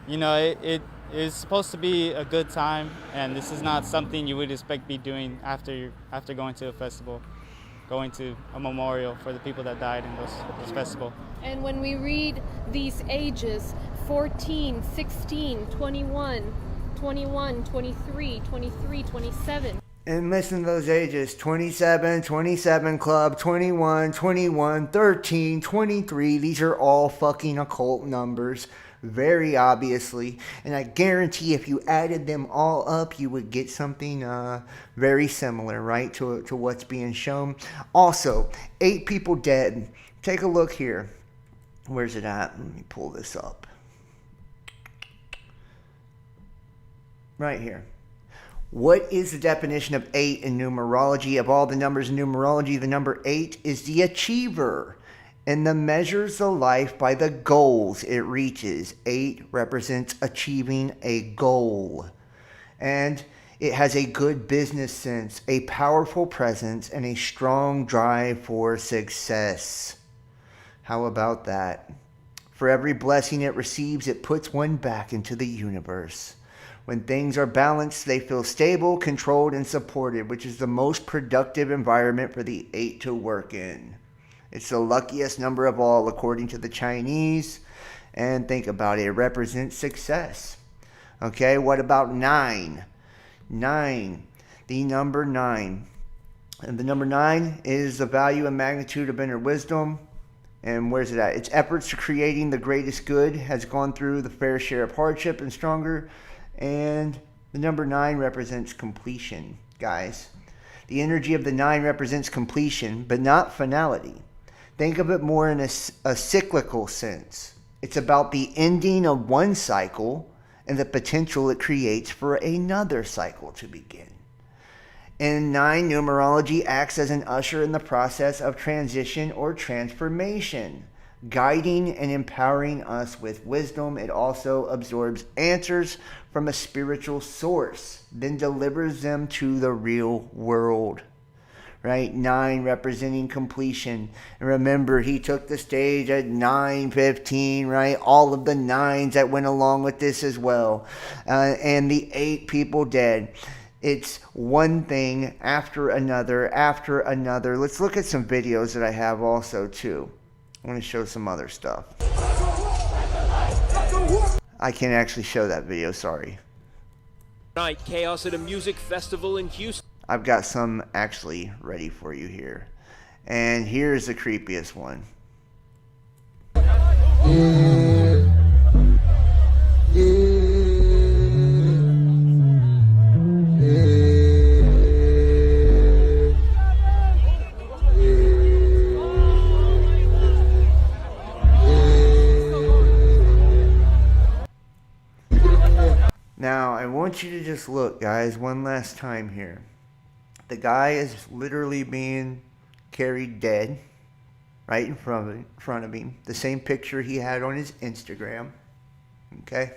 You know, it is supposed to be a good time, and this is not something you would expect to be doing after going to a festival, going to a memorial for the people that died in this festival. And when we read these ages, 14, 16, 21, 21, 23, 23, 27. And listen to those ages, 27, 27 club, 21, 21, 13, 23. These are all fucking occult numbers, very obviously. And I guarantee if you added them all up, you would get something very similar, right, to what's being shown. Also, 8 people dead. Take a look here. Where's it at? Let me pull this up. Right here. What is the definition of 8 in numerology? Of all the numbers in numerology, the number 8 is the achiever, and the measures the life by the goals it reaches. 8 represents achieving a goal, and it has a good business sense, a powerful presence, and a strong drive for success. How about that? For every blessing it receives, it puts one back into the universe. When things are balanced, they feel stable, controlled, and supported, which is the most productive environment for the 8 to work in. It's the luckiest number of all, according to the Chinese. And think about it, it represents success. Okay, what about 9? 9, the number 9. And the number 9 is the value and magnitude of inner wisdom. And where's it at? Its efforts to creating the greatest good has gone through the fair share of hardship and stronger. And the number 9 represents completion, guys. The energy of the 9 represents completion, but not finality. Think of it more in a cyclical sense. It's about the ending of one cycle and the potential it creates for another cycle to begin. And 9 numerology acts as an usher in the process of transition or transformation, guiding and empowering us with wisdom. It also absorbs answers from a spiritual source, then delivers them to the real world. Right? 9 representing completion. And remember, he took the stage at 9:15, right? All of the 9s that went along with this as well. And the 8 people dead. It's one thing after another, after another. Let's look at some videos that I have also, too. I want to show some other stuff. I can't actually show that video, sorry. Night chaos at a music festival in Houston. I've got some actually ready for you here. And here's the creepiest one. Now, I want you to just look, guys, one last time here. The guy is literally being carried dead right in front of him. The same picture he had on his Instagram. Okay?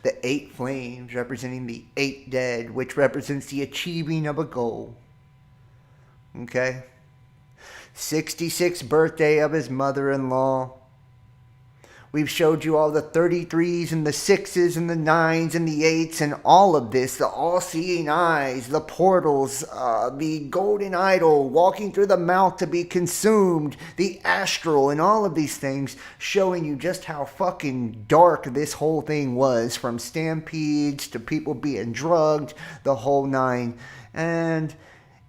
The 8 flames representing the 8 dead, which represents the achieving of a goal. Okay? 66th birthday of his mother-in-law. We've showed you all the 33s and the 6s and the 9s and the 8s and all of this, the all-seeing eyes, the portals, the golden idol walking through the mouth to be consumed, the astral, and all of these things, showing you just how fucking dark this whole thing was, from stampedes to people being drugged, the whole nine. And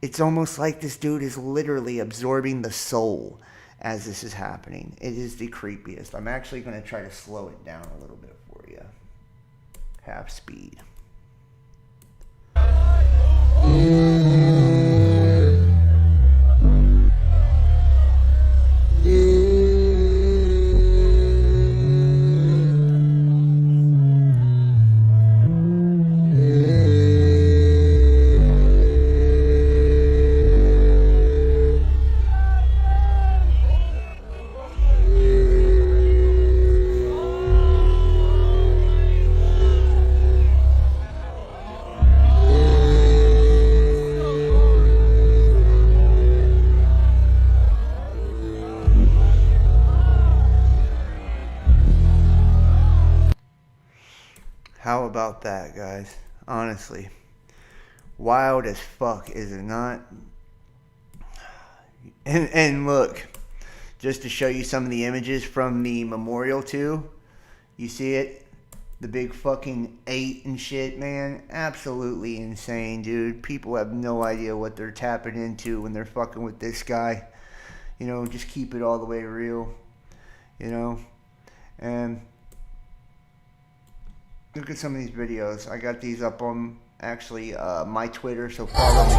it's almost like this dude is literally absorbing the soul as this is happening. It is the creepiest. I'm actually going to try to slow it down a little bit for you. Half speed. How about that, guys? Honestly. Wild as fuck, is it not? And look, just to show you some of the images from the memorial too. You see it? The big fucking 8 and shit, man. Absolutely insane, dude. People have no idea what they're tapping into when they're fucking with this guy. You know, just keep it all the way real. You know? And look at some of these videos. I got these up on actually my Twitter, so follow me.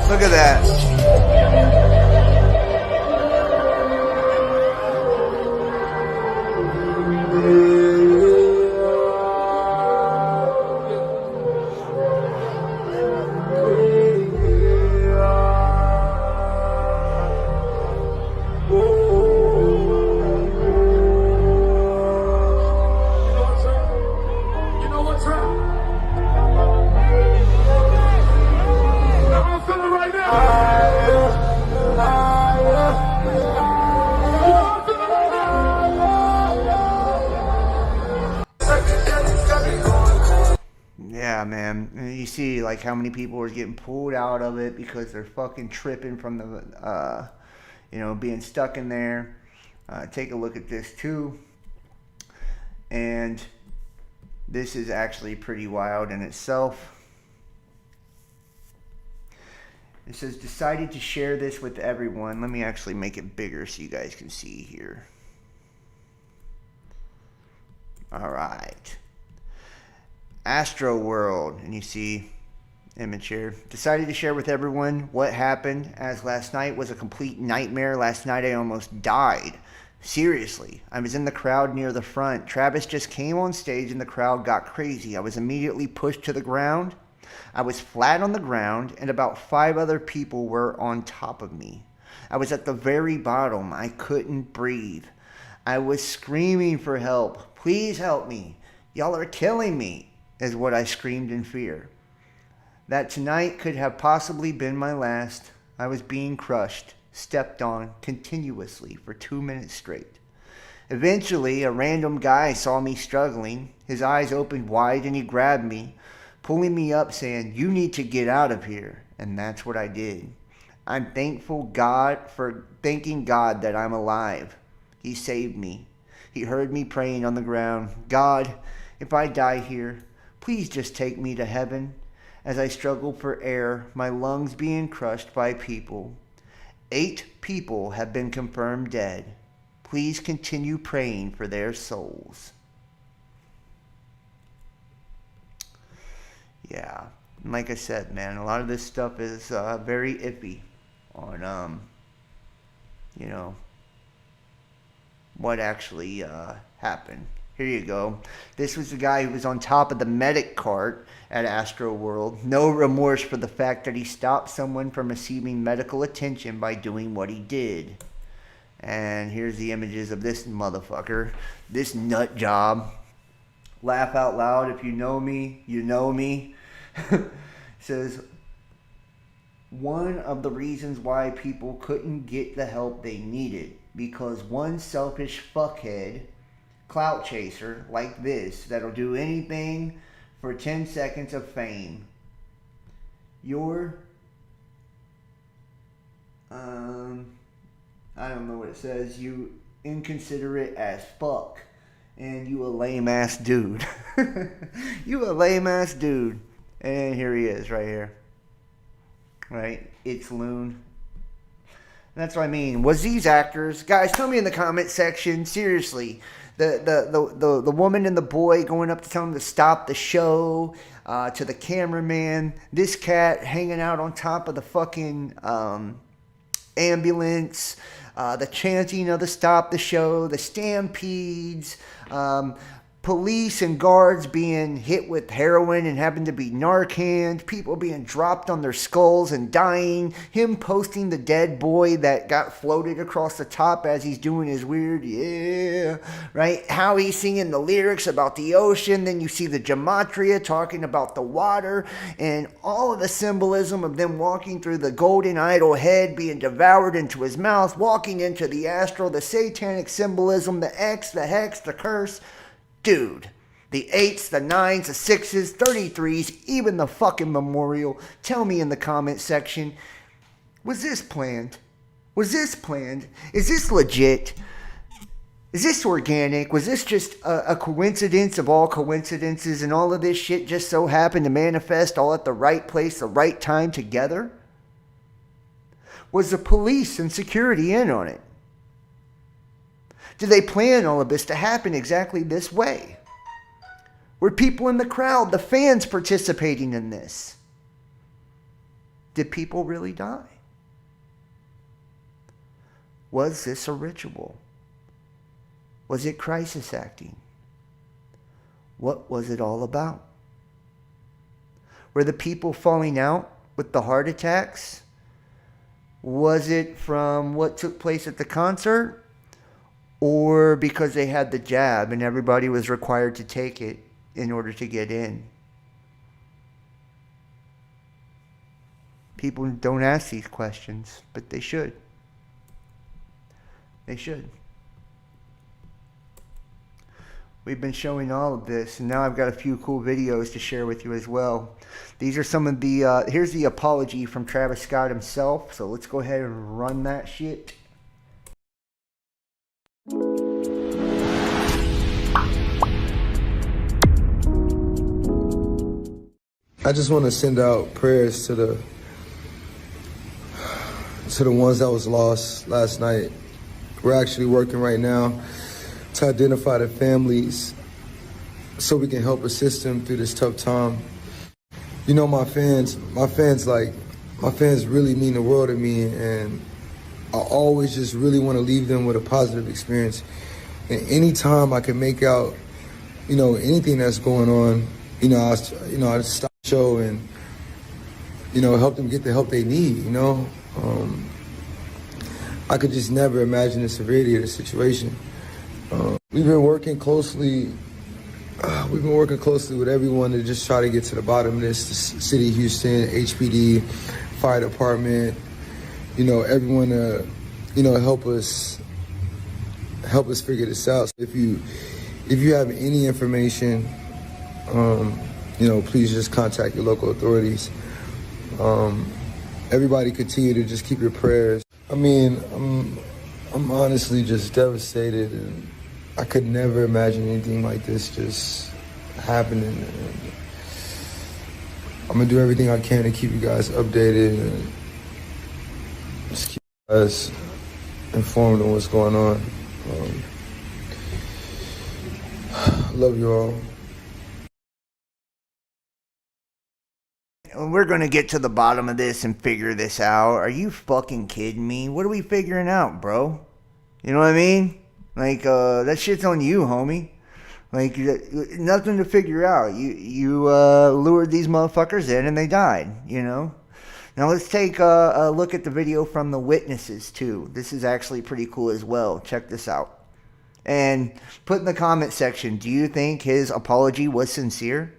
Look at that. Yeah, man. And you see like how many people are getting pulled out of it because they're fucking tripping from the, you know, being stuck in there. Take a look at this too. And this is actually pretty wild in itself. It says, decided to share this with everyone. Let me actually make it bigger so you guys can see here. All right. ASTROWRLD, and you see image here. Decided to share with everyone what happened, as last night was a complete nightmare. Last night I almost died. Seriously, I was in the crowd near the front. Travis just came on stage and the crowd got crazy. I was immediately pushed to the ground. I was flat on the ground and about 5 other people were on top of me. I was at the very bottom. I couldn't breathe. I was screaming for help. Please help me. Y'all are killing me, is what I screamed in fear. That tonight could have possibly been my last. I was being crushed, stepped on continuously for 2 minutes straight. Eventually, a random guy saw me struggling. His eyes opened wide and he grabbed me, pulling me up saying, "You need to get out of here." And that's what I did. I'm thanking God that I'm alive. He saved me. He heard me praying on the ground. God, if I die here, please just take me to heaven. As I struggled for air, my lungs being crushed by people. 8 people have been confirmed dead. Please continue praying for their souls. Yeah, like I said, man, a lot of this stuff is very iffy on, you know, what actually happened. Here you go. This was the guy who was on top of the medic cart at ASTROWRLD. No remorse for the fact that he stopped someone from receiving medical attention by doing what he did. And here's the images of this motherfucker. This nut job. Laugh out loud. If you know me, you know me. Says, one of the reasons why people couldn't get the help they needed. Because one selfish fuckhead, clout chaser like this, that'll do anything for 10 seconds of fame. You're, I don't know what it says. You inconsiderate as fuck. And you a lame ass dude. You a lame ass dude. And here he is right here. Right? It's Loon. That's what I mean. Was these actors? Guys, tell me in the comment section. Seriously. The woman and the boy going up to tell him to stop the show. To the cameraman. This cat hanging out on top of the fucking ambulance. The chanting of the stop the show. The stampedes. Police and guards being hit with heroin and having to be Narcaned. People being dropped on their skulls and dying. Him posting the dead boy that got floated across the top as he's doing his weird, yeah, right? How he's singing the lyrics about the ocean. Then you see the gematria talking about the water. And all of the symbolism of them walking through the golden idol head being devoured into his mouth. Walking into the astral, the satanic symbolism, the X, the hex, the curse. Dude, the 8s, the 9s, the 6s, 33s, even the fucking memorial. Tell me in the comment section, was this planned? Was this planned? Is this legit? Is this organic? Was this just a coincidence of all coincidences and all of this shit just so happened to manifest all at the right place, the right time together? Was the police and security in on it? Did they plan all of this to happen exactly this way? Were people in the crowd, the fans, participating in this? Did people really die? Was this a ritual? Was it crisis acting? What was it all about? Were the people falling out with the heart attacks? Was it from what took place at the concert? Or because they had the jab and everybody was required to take it in order to get in? People don't ask these questions, but they should. They should. We've been showing all of this, and now I've got a few cool videos to share with you as well. These are some of the, here's the apology from Travis Scott himself, so let's go ahead and run that shit. I just want to send out prayers to the ones that was lost last night. We're actually working right now to identify the families so we can help assist them through this tough time. You know, my fans really mean the world to me, and I always just really want to leave them with a positive experience. And anytime I can make out, you know, anything that's going on, I stop the show and, help them get the help they need, I could just never imagine the severity of the situation. We've been working closely with everyone to just try to get to the bottom of this. The City of Houston, HPD, Fire Department, everyone help us figure this out. So if you have any information, please just contact your local authorities. Everybody continue to just keep your prayers. I mean, I'm honestly just devastated, and I could never imagine anything like this just happening. And I'm gonna do everything I can to keep you guys updated and just keep As informed on what's going on. Love you all. We're going to get to the bottom of this and figure this out. Are you fucking kidding me? What are we figuring out, bro? You know what I mean? Like, that shit's on you, homie. Like, nothing to figure out. You lured these motherfuckers in and they died, you know? Now let's take a look at the video from the witnesses, too. This is actually pretty cool as well. Check this out. And put in the comment section, do you think his apology was sincere?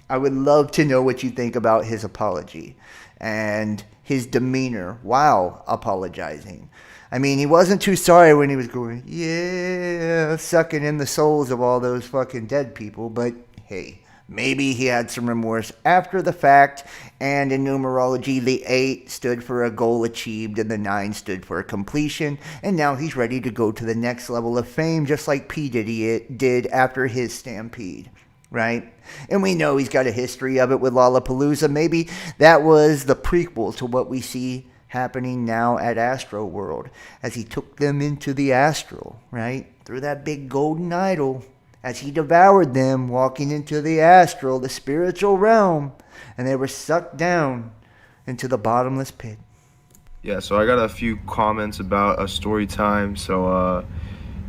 I would love to know what you think about his apology and his demeanor while apologizing. I mean, he wasn't too sorry when he was going, yeah, sucking in the souls of all those fucking dead people. But hey, maybe he had some remorse after the fact. And in numerology, the 8 stood for a goal achieved and the 9 stood for a completion. And now he's ready to go to the next level of fame, just like P. Diddy did after his stampede. Right? And we know he's got a history of it with Lollapalooza. Maybe that was the prequel to what we see happening now at ASTROWRLD, as he took them into the astral, right? Through that big golden idol, as he devoured them, walking into the astral, the spiritual realm, and they were sucked down into the bottomless pit. Yeah, so I got a few comments about a story time. So,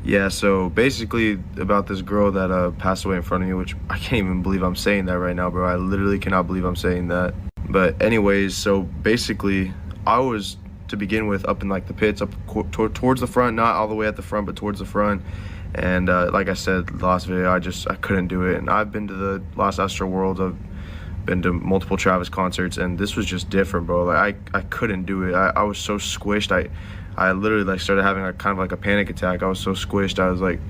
yeah, so basically about this girl that passed away in front of me, which I can't even believe I'm saying that right now, bro. I literally cannot believe I'm saying that. But anyways, so basically, I was, to begin with, up in like the pits, up towards the front, not all the way at the front, but towards the front. And like I said, the last video, I couldn't do it. And I've been to the last ASTROWRLD, I've been to multiple Travis concerts, and this was just different, bro. Like I couldn't do it. I was so squished. I literally like started having a kind of like a panic attack. I was so squished. I was like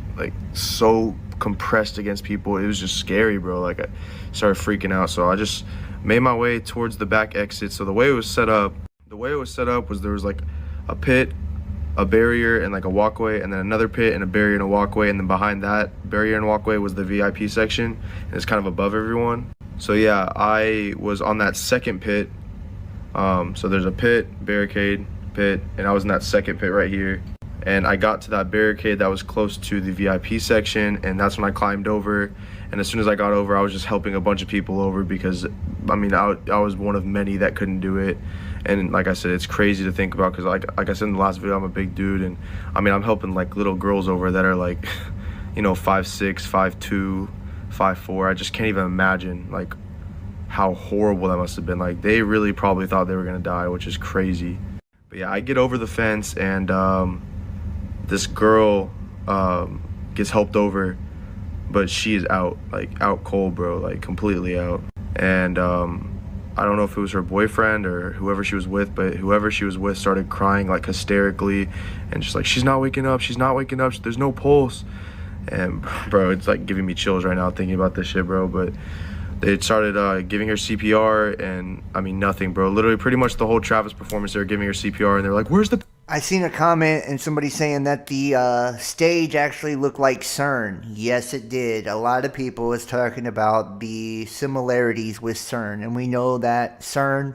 so compressed against people. It was just scary, bro. Like I started freaking out. So I just made my way towards the back exit. So the way it was set up was there was like a pit, a barrier, and like a walkway, and then another pit and a barrier and a walkway, and then behind that barrier and walkway was the VIP section, and it's kind of above everyone. So yeah, I was on that second pit. So there's a pit, barricade, pit, and I was in that second pit right here. And I got to that barricade that was close to the VIP section, and that's when I climbed over. And as soon as I got over, I was just helping a bunch of people over because, I mean, I was one of many that couldn't do it. And like I said, it's crazy to think about because like I said in the last video, I'm a big dude. And I mean, I'm helping like little girls over that are like, you know, 5'6", 5'2", 5'4". I just can't even imagine like how horrible that must have been. Like they really probably thought they were gonna die, which is crazy. But yeah, I get over the fence and this girl gets helped over, but she is out, like out cold, bro, like completely out. And I don't know if it was her boyfriend or whoever she was with, but whoever she was with started crying like hysterically and just like, she's not waking up, there's no pulse. And bro, it's like giving me chills right now thinking about this shit, bro. But they started giving her CPR, and I mean nothing, bro. Literally pretty much the whole Travis performance, they were giving her CPR, and they're like, where's the... I seen a comment and somebody saying that the stage actually looked like CERN. Yes, it did. A lot of people was talking about the similarities with CERN, and we know that CERN,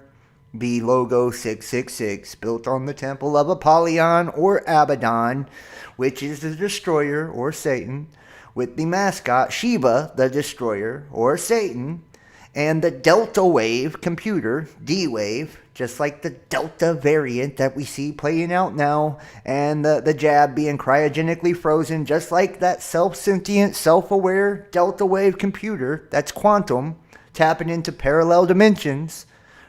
the logo 666, built on the temple of Apollyon or Abaddon, which is the destroyer or Satan, with the mascot Shiva, the destroyer or Satan, and the Delta Wave computer, D-Wave, just like the Delta variant that we see playing out now, and the jab being cryogenically frozen, just like that self-sentient, self-aware Delta Wave computer that's quantum, tapping into parallel dimensions,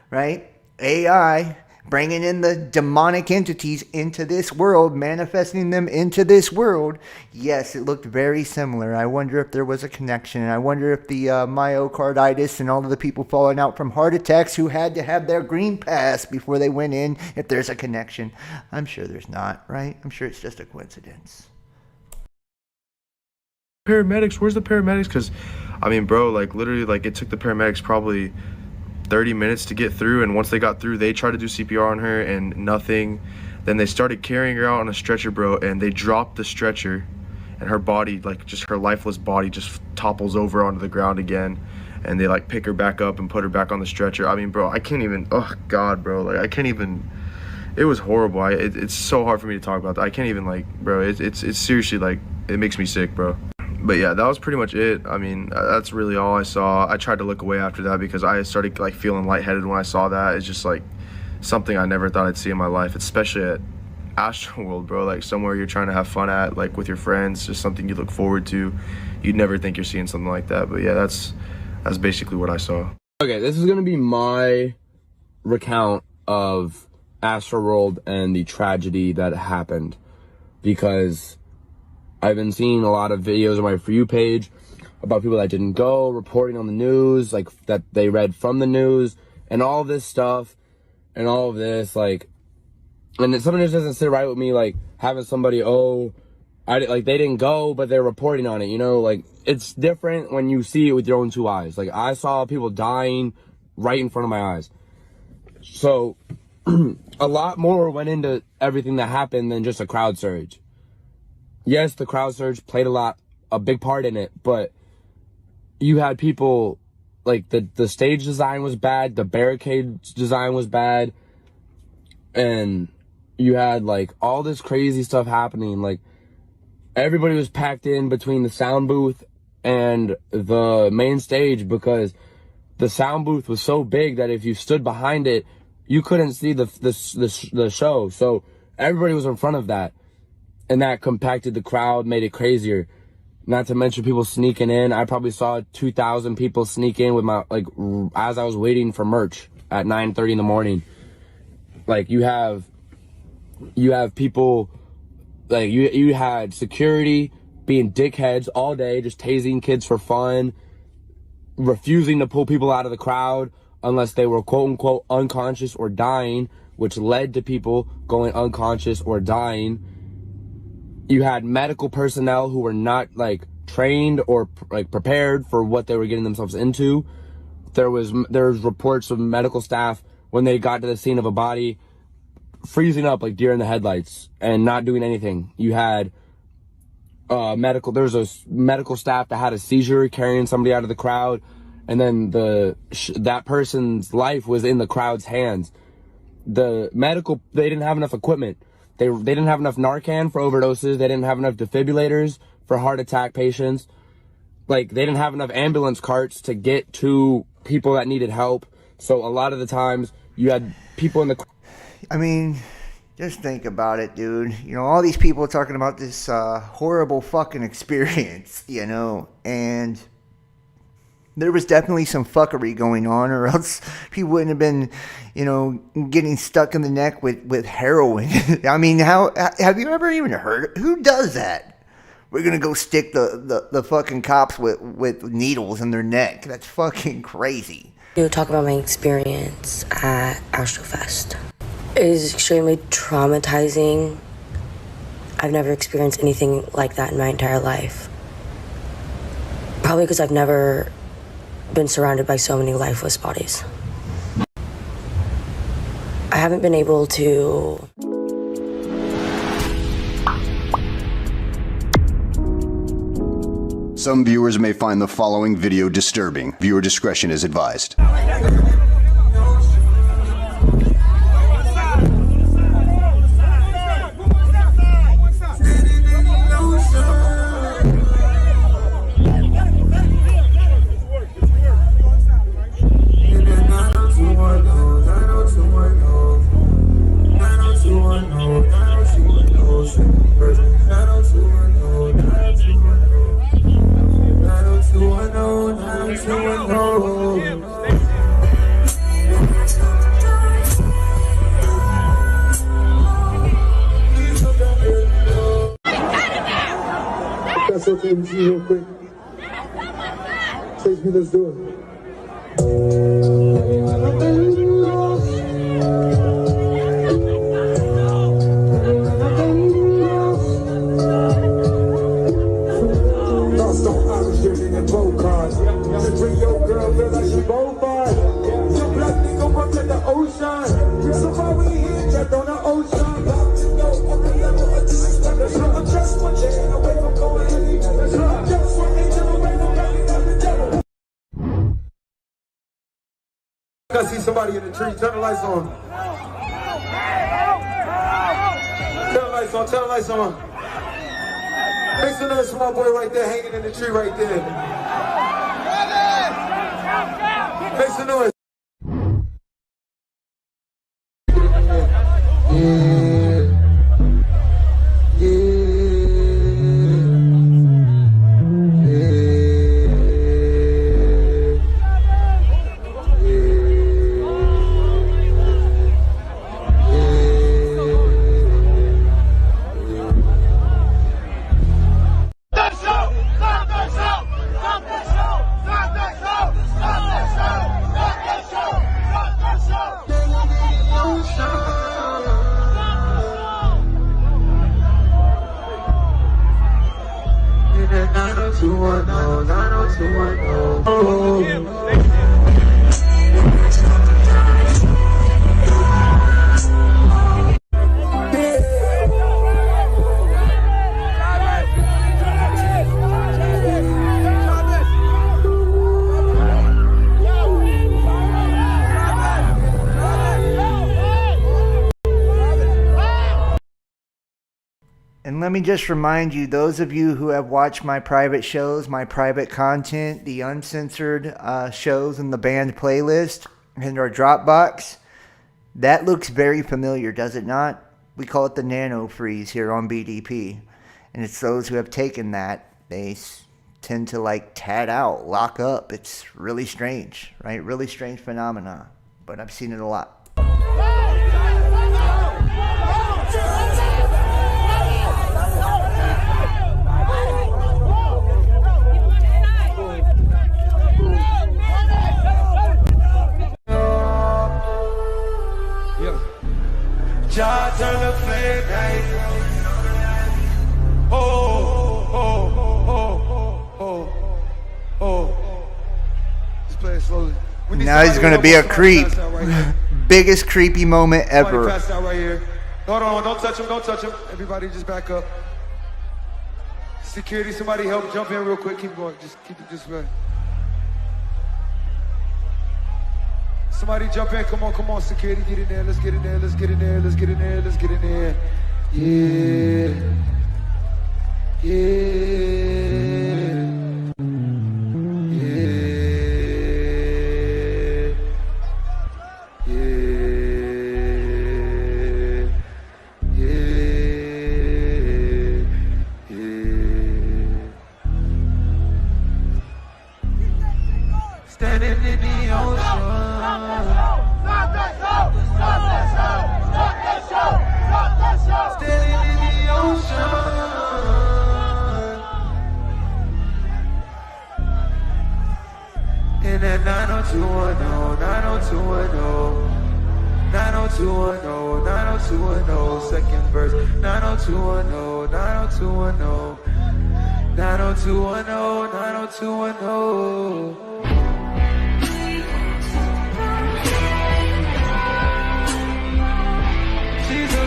right? AI, bringing in the demonic entities into this world, manifesting them into this world. Yes, it looked very similar. I wonder if there was a connection. I wonder if the myocarditis and all of the people falling out from heart attacks who had to have their green pass before they went in, if there's a connection. I'm sure there's not, right? I'm sure it's just a coincidence. Paramedics, where's the paramedics? Because, I mean, bro, like literally, like it took the paramedics probably 30 minutes to get through, and once they got through, they tried to do CPR on her and nothing. Then they started carrying her out on a stretcher, bro, and they dropped the stretcher, and her body, like just her lifeless body, just topples over onto the ground again, and they like pick her back up and put her back on the stretcher. I mean, bro, I can't even, oh god, bro, like I can't even it was horrible. It's so hard for me to talk about that. I can't even, like, bro, it's seriously, like, it makes me sick, bro. But yeah, that was pretty much it. I mean, that's really all I saw. I tried to look away after that because I started, like, feeling lightheaded when I saw that. It's just, like, something I never thought I'd see in my life, especially at ASTROWORLD, bro. Like, somewhere you're trying to have fun at, like, with your friends, just something you look forward to. You'd never think you're seeing something like that. But yeah, that's basically what I saw. Okay, this is gonna be my recount of ASTROWRLD and the tragedy that happened, because I've been seeing a lot of videos on my For You page about people that didn't go, reporting on the news, like, that they read from the news, and all this stuff, and all of this, like, and something just doesn't sit right with me, like, having somebody, like, they didn't go, but they're reporting on it, you know? Like, it's different when you see it with your own two eyes. Like, I saw people dying right in front of my eyes. So, a lot more went into everything that happened than just a crowd surge. Yes, the crowd surge played a big part in it, but you had people, like, the stage design was bad, the barricade design was bad, and you had, like, all this crazy stuff happening. Like, everybody was packed in between the sound booth and the main stage because the sound booth was so big that if you stood behind it, you couldn't see the show. So everybody was in front of that, and that compacted the crowd, made it crazier. Not to mention people sneaking in. I probably saw 2,000 people sneak in with my, like, as I was waiting for merch at 9:30 in the morning. Like, you have people, like, you had security being dickheads all day, just tasing kids for fun, refusing to pull people out of the crowd unless they were quote-unquote unconscious or dying, which led to people going unconscious or dying. You had medical personnel who were not, like, trained or, like, prepared for what they were getting themselves into. There was reports of medical staff when they got to the scene of a body freezing up like deer in the headlights and not doing anything. You had there was a medical staff that had a seizure carrying somebody out of the crowd, and then that person's life was in the crowd's hands. They didn't have enough equipment. They didn't have enough Narcan for overdoses. They didn't have enough defibrillators for heart attack patients. Like, they didn't have enough ambulance carts to get to people that needed help. So a lot of the times you had people in the... I mean, just think about it, dude. You know, all these people are talking about this horrible fucking experience, you know, and there was definitely some fuckery going on, or else people wouldn't have been, you know, getting stuck in the neck with heroin. I mean, have you ever even heard? Who does that? We're gonna go stick the fucking cops with needles in their neck. That's fucking crazy. To talk about my experience at AstroFest. It is extremely traumatizing. I've never experienced anything like that in my entire life. Probably because I've never been surrounded by so many lifeless bodies. I haven't been able to... Some viewers may find the following video disturbing. Viewer discretion is advised. That's okay with you real quick. Chase me, let's do it. Bring your girl, feel like she both fine. Your black nigga run to the ocean. So far we here, trapped on the ocean. About to go on the level of disrespect. I'm just one chain away from going anywhere. I'm just one angel away from running down the devil. I see somebody in the tree, turn the lights on. lights on, turn the lights on. Make some noise for my boy right there, hanging in the tree right there. Make some noise. And let me just remind you, those of you who have watched my private shows, my private content, the uncensored shows in the band playlist and our Dropbox, that looks very familiar, does it not? We call it the nano freeze here on BDP. And it's those who have taken that, they tend to like tat out, lock up. It's really strange, right? Really strange phenomena. But I've seen it a lot. Jah turn the flame night. Oh, oh, oh, oh, oh, oh. Just play it slowly. Now he's gonna be a creep. Biggest creepy moment ever. Pass out right here. Hold on, don't touch him, don't touch him. Everybody just back up. Security, somebody help jump in real quick. Keep going, just keep it this way. Somebody jump in, come on, security, get in there, let's get in there, let's get in there, let's get in there, let's get in there. Yeah. Standing in the ocean. Standing in the ocean. In that 90210, 90210, 90210, 90210, second verse. 90210, 90210, 90210, 90210.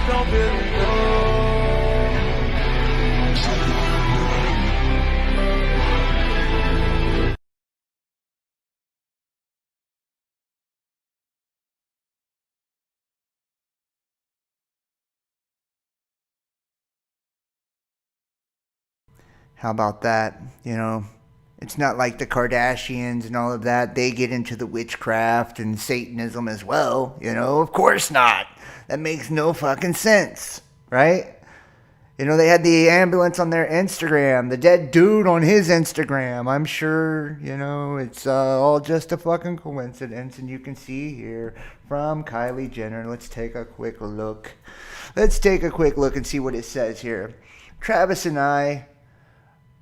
Don't really know. How about that? You know, it's not like the Kardashians and all of that. They get into the witchcraft and Satanism as well. You know, of course not. That makes no fucking sense, right? You know, they had the ambulance on their Instagram, the dead dude on his Instagram. I'm sure, you know, it's all just a fucking coincidence. And you can see here from Kylie Jenner. Let's take a quick look. Let's take a quick look and see what it says here. Travis and I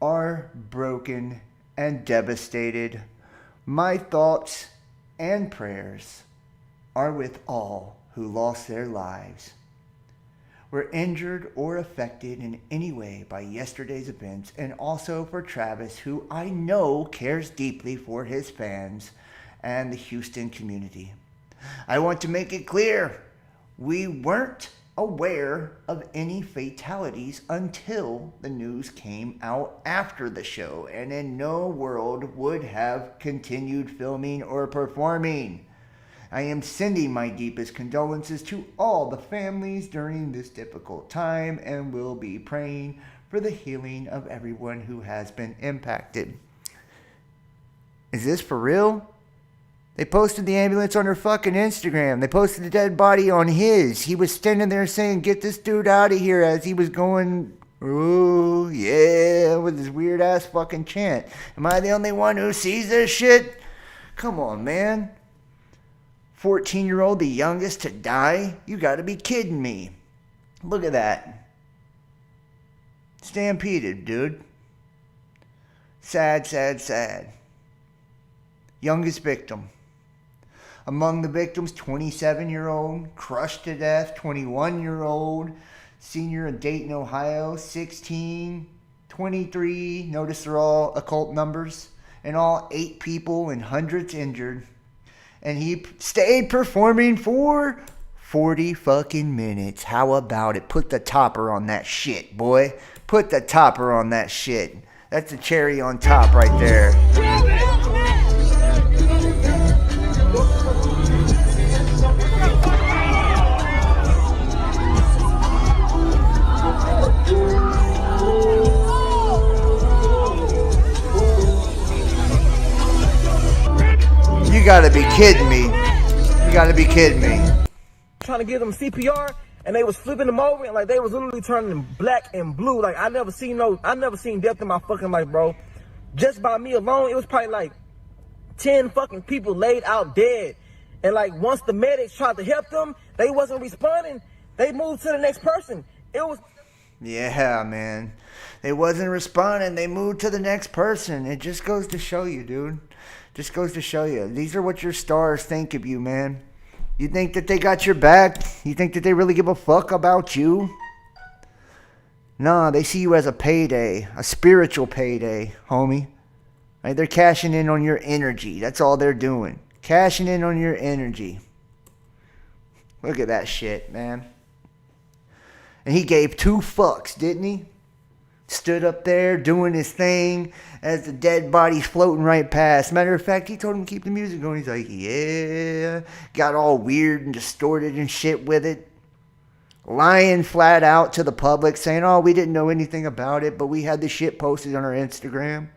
are broken and devastated. My thoughts and prayers are with all who lost their lives, were injured or affected in any way by yesterday's events, and also for Travis, who I know cares deeply for his fans and the Houston community. I want to make it clear, we weren't aware of any fatalities until the news came out after the show, and in no world would have continued filming or performing. I am sending my deepest condolences to all the families during this difficult time and will be praying for the healing of everyone who has been impacted. Is this for real? They posted the ambulance on her fucking Instagram. They posted the dead body on his. He was standing there saying, "Get this dude out of here," as he was going, "Ooh, yeah," with his weird ass fucking chant. Am I the only one who sees this shit? Come on, man. 14-year-old, the youngest to die? You gotta be kidding me. Look at that. Stampeded, dude. Sad, sad, sad. Youngest victim. Among the victims, 27-year-old, crushed to death, 21-year-old, senior in Dayton, Ohio, 16, 23, notice they're all occult numbers, and all 8 people and hundreds injured. And he stayed performing for 40 fucking minutes. How about it? Put the topper on that shit, boy. Put the topper on that shit. That's the cherry on top right there. You gotta be kidding me. You gotta be kidding me. Trying to give them CPR, and they was flipping them over, and like they was literally turning black and blue. Like I never seen death in my fucking life, bro. Just by me alone, it was probably like 10 fucking people laid out dead. And like once the medics tried to help them, they wasn't responding. They moved to the next person. It was. Yeah, man. They wasn't responding. They moved to the next person. It just goes to show you, dude. Just goes to show you. These are what your stars think of you, man. You think that they got your back? You think that they really give a fuck about you? Nah, they see you as a payday. A spiritual payday, homie. Right? They're cashing in on your energy. That's all they're doing. Cashing in on your energy. Look at that shit, man. And he gave 2 fucks, didn't he? Stood up there doing his thing as the dead body's floating right past. Matter of fact, he told him to keep the music going. He's like, yeah. Got all weird and distorted and shit with it. Lying flat out to the public saying, oh, we didn't know anything about it, but we had the shit posted on our Instagram.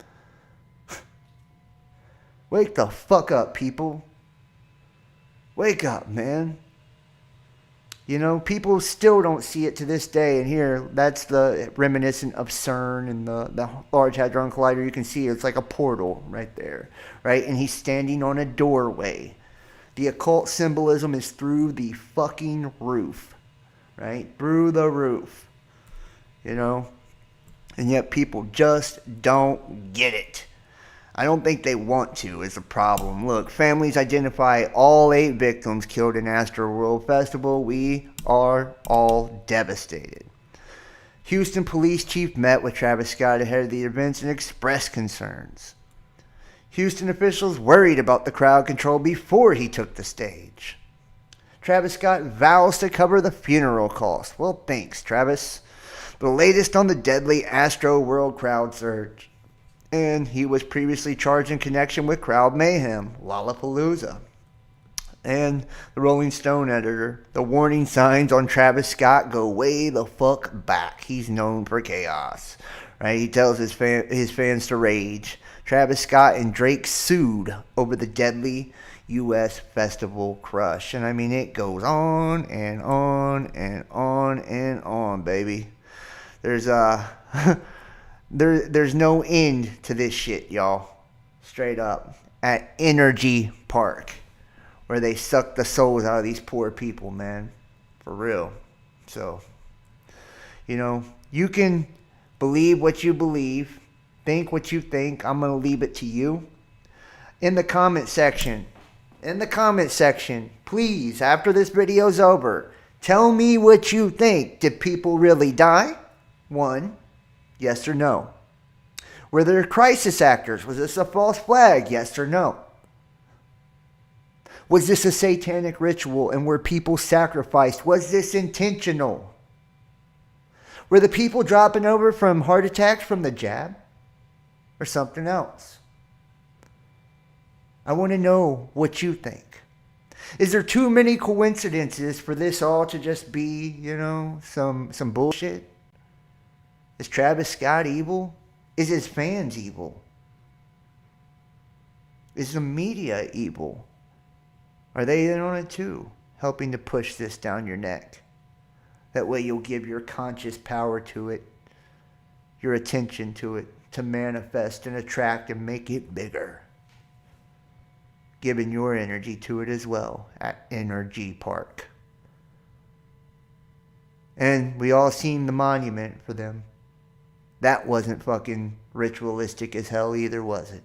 Wake the fuck up, people. Wake up, man. You know, people still don't see it to this day. And here, that's the reminiscent of CERN and the Large Hadron Collider. You can see it's like a portal right there, right? And he's standing on a doorway. The occult symbolism is through the fucking roof, right? Through the roof, you know? And yet people just don't get it. I don't think they want to is the problem. Look, families identify all 8 victims killed in ASTROWRLD Festival. We are all devastated. Houston Police Chief met with Travis Scott ahead of the events and expressed concerns. Houston officials worried about the crowd control before he took the stage. Travis Scott vows to cover the funeral costs. Well, thanks, Travis. The latest on the deadly ASTROWRLD crowd surge. And he was previously charged in connection with crowd mayhem, Lollapalooza. And the Rolling Stone editor, the warning signs on Travis Scott go way the fuck back. He's known for chaos, right? He tells his fans to rage. Travis Scott and Drake sued over the deadly U.S. festival crush. And I mean, it goes on and on and on and on, baby. There's no end to this shit, y'all. Straight up. At Energy Park, where they suck the souls out of these poor people, man. For real. So, you know, you can believe what you believe, think what you think. I'm going to leave it to you. In the comment section, please, after this video's over, tell me what you think. Did people really die? 1. Yes or no? Were there crisis actors? Was this a false flag? Yes or no? Was this a satanic ritual and were people sacrificed? Was this intentional? Were the people dropping over from heart attacks from the jab or something else? I want to know what you think. Is there too many coincidences for this all to just be, some bullshit? Is Travis Scott evil? Is his fans evil? Is the media evil? Are they in on it too, helping to push this down your neck? That way you'll give your conscious power to it, your attention to it, to manifest and attract and make it bigger. Giving your energy to it as well at Energy Park. And we all seen the monument for them. That wasn't fucking ritualistic as hell either, was it?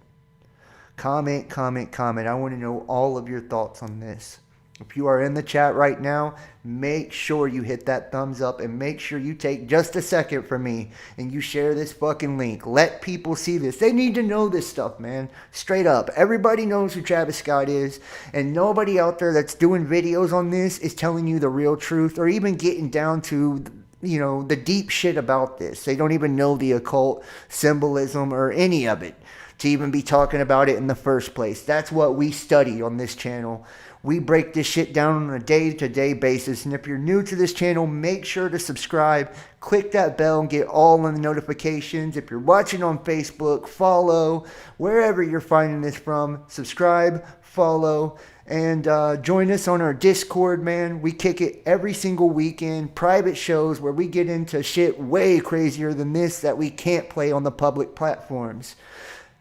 Comment, comment, comment. I want to know all of your thoughts on this. If you are in the chat right now, make sure you hit that thumbs up and make sure you take just a second for me and you share this fucking link. Let people see this. They need to know this stuff, man. Straight up. Everybody knows who Travis Scott is, and nobody out there that's doing videos on this is telling you the real truth or even getting down to the deep shit about this. They don't even know the occult symbolism or any of it to even be talking about it in the first place. That's what we study on this channel. We break this shit down on a day-to-day basis. And if you're new to this channel, make sure to subscribe. Click that bell and get all of the notifications. If you're watching on Facebook, follow. Wherever you're finding this from, subscribe, follow, and join us on our Discord, man. We kick it every single weekend. Private shows where we get into shit way crazier than this that we can't play on the public platforms.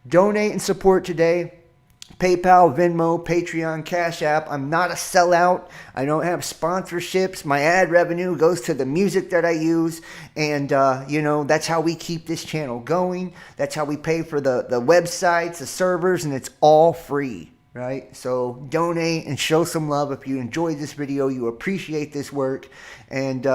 Donate and support today. PayPal, Venmo, Patreon, Cash App. I'm not a sellout. I don't have sponsorships. My ad revenue goes to the music that I use. And, that's how we keep this channel going. That's how we pay for the websites, the servers, and it's all free, right? So donate and show some love if you enjoyed this video, you appreciate this work, and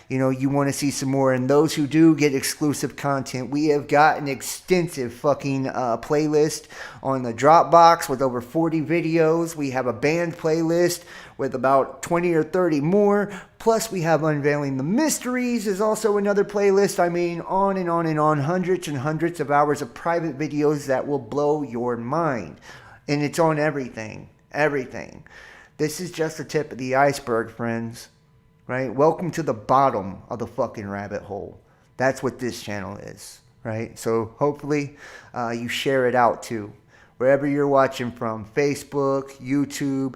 you want to see some more. And those who do get exclusive content, we have got an extensive fucking playlist on the Dropbox with over 40 videos. We have a band playlist with about 20 or 30 more. Plus we have Unveiling the Mysteries is also another playlist. I mean, on and on and on. Hundreds and hundreds of hours of private videos that will blow your mind. And it's on everything. Everything. This is just the tip of the iceberg, friends. Right? Welcome to the bottom of the fucking rabbit hole. That's what this channel is. Right? So hopefully you share it out too. Wherever you're watching from. Facebook, YouTube.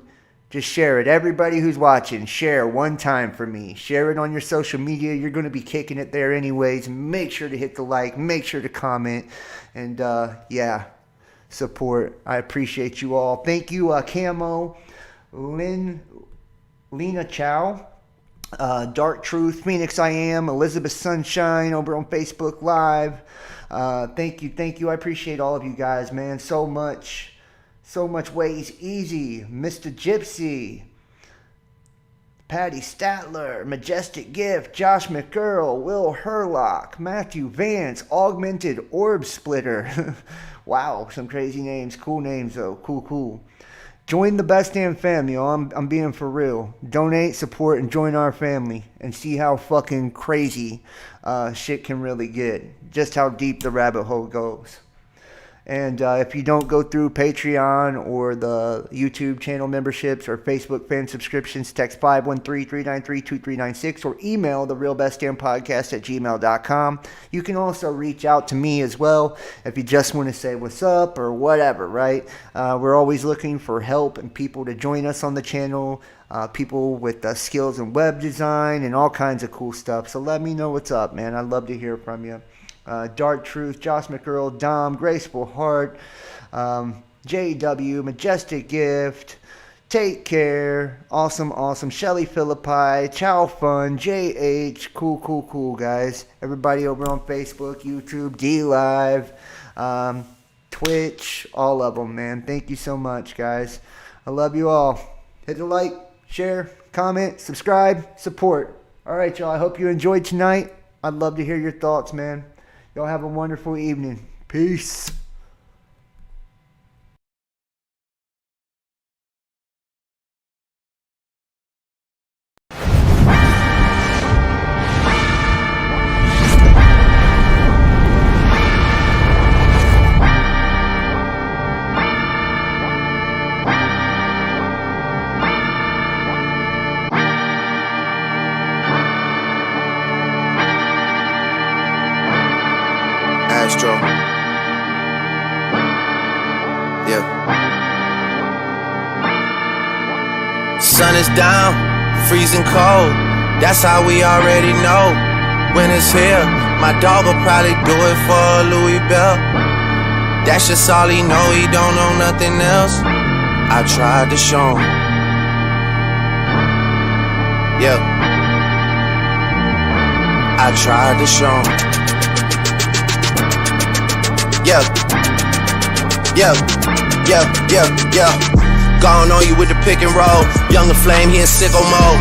Just share it. Everybody who's watching, share one time for me. Share it on your social media. You're going to be kicking it there anyways. Make sure to hit the like. Make sure to comment. And support. I appreciate you all. Thank you, Camo, Lena Chow, Dark Truth, Phoenix I Am, Elizabeth Sunshine over on Facebook Live. Thank you. I appreciate all of you guys, man. So much ways easy. Mr. Gypsy, Patty Statler, Majestic Gift, Josh McEarl, Will Herlock, Matthew Vance, Augmented Orb Splitter. Wow, some crazy names. Cool names, though. Cool. Join the Best Damn Fam, yo. I'm being for real. Donate, support, and join our family. And see how fucking crazy shit can really get. Just how deep the rabbit hole goes. And if you don't go through Patreon or the YouTube channel memberships or Facebook fan subscriptions, text 513-393-2396 or email therealbestdampodcast@gmail.com. You can also reach out to me as well if you just want to say what's up or whatever, right? We're always looking for help and people to join us on the channel, people with skills in web design and all kinds of cool stuff. So let me know what's up, man. I'd love to hear from you. Dark Truth, Josh McEarl, Dom, Graceful Heart, JW, Majestic Gift, Take Care, Awesome, Shelly Philippi, Chow Fun, JH, cool, guys. Everybody over on Facebook, YouTube, D-Live, Twitch, all of them, man. Thank you so much, guys. I love you all. Hit the like, share, comment, subscribe, support. All right, y'all. I hope you enjoyed tonight. I'd love to hear your thoughts, man. Y'all have a wonderful evening. Peace. sun is down, freezing cold. That's how we already know. When it's here, my dog will probably do it for a Louis belt. That's just all he know, he don't know nothing else. I tried to show him. Yeah, I tried to show him. Yeah, yeah, yeah, yeah, yeah. Gone on you with the pick and roll. Younger flame, he in sicko mode.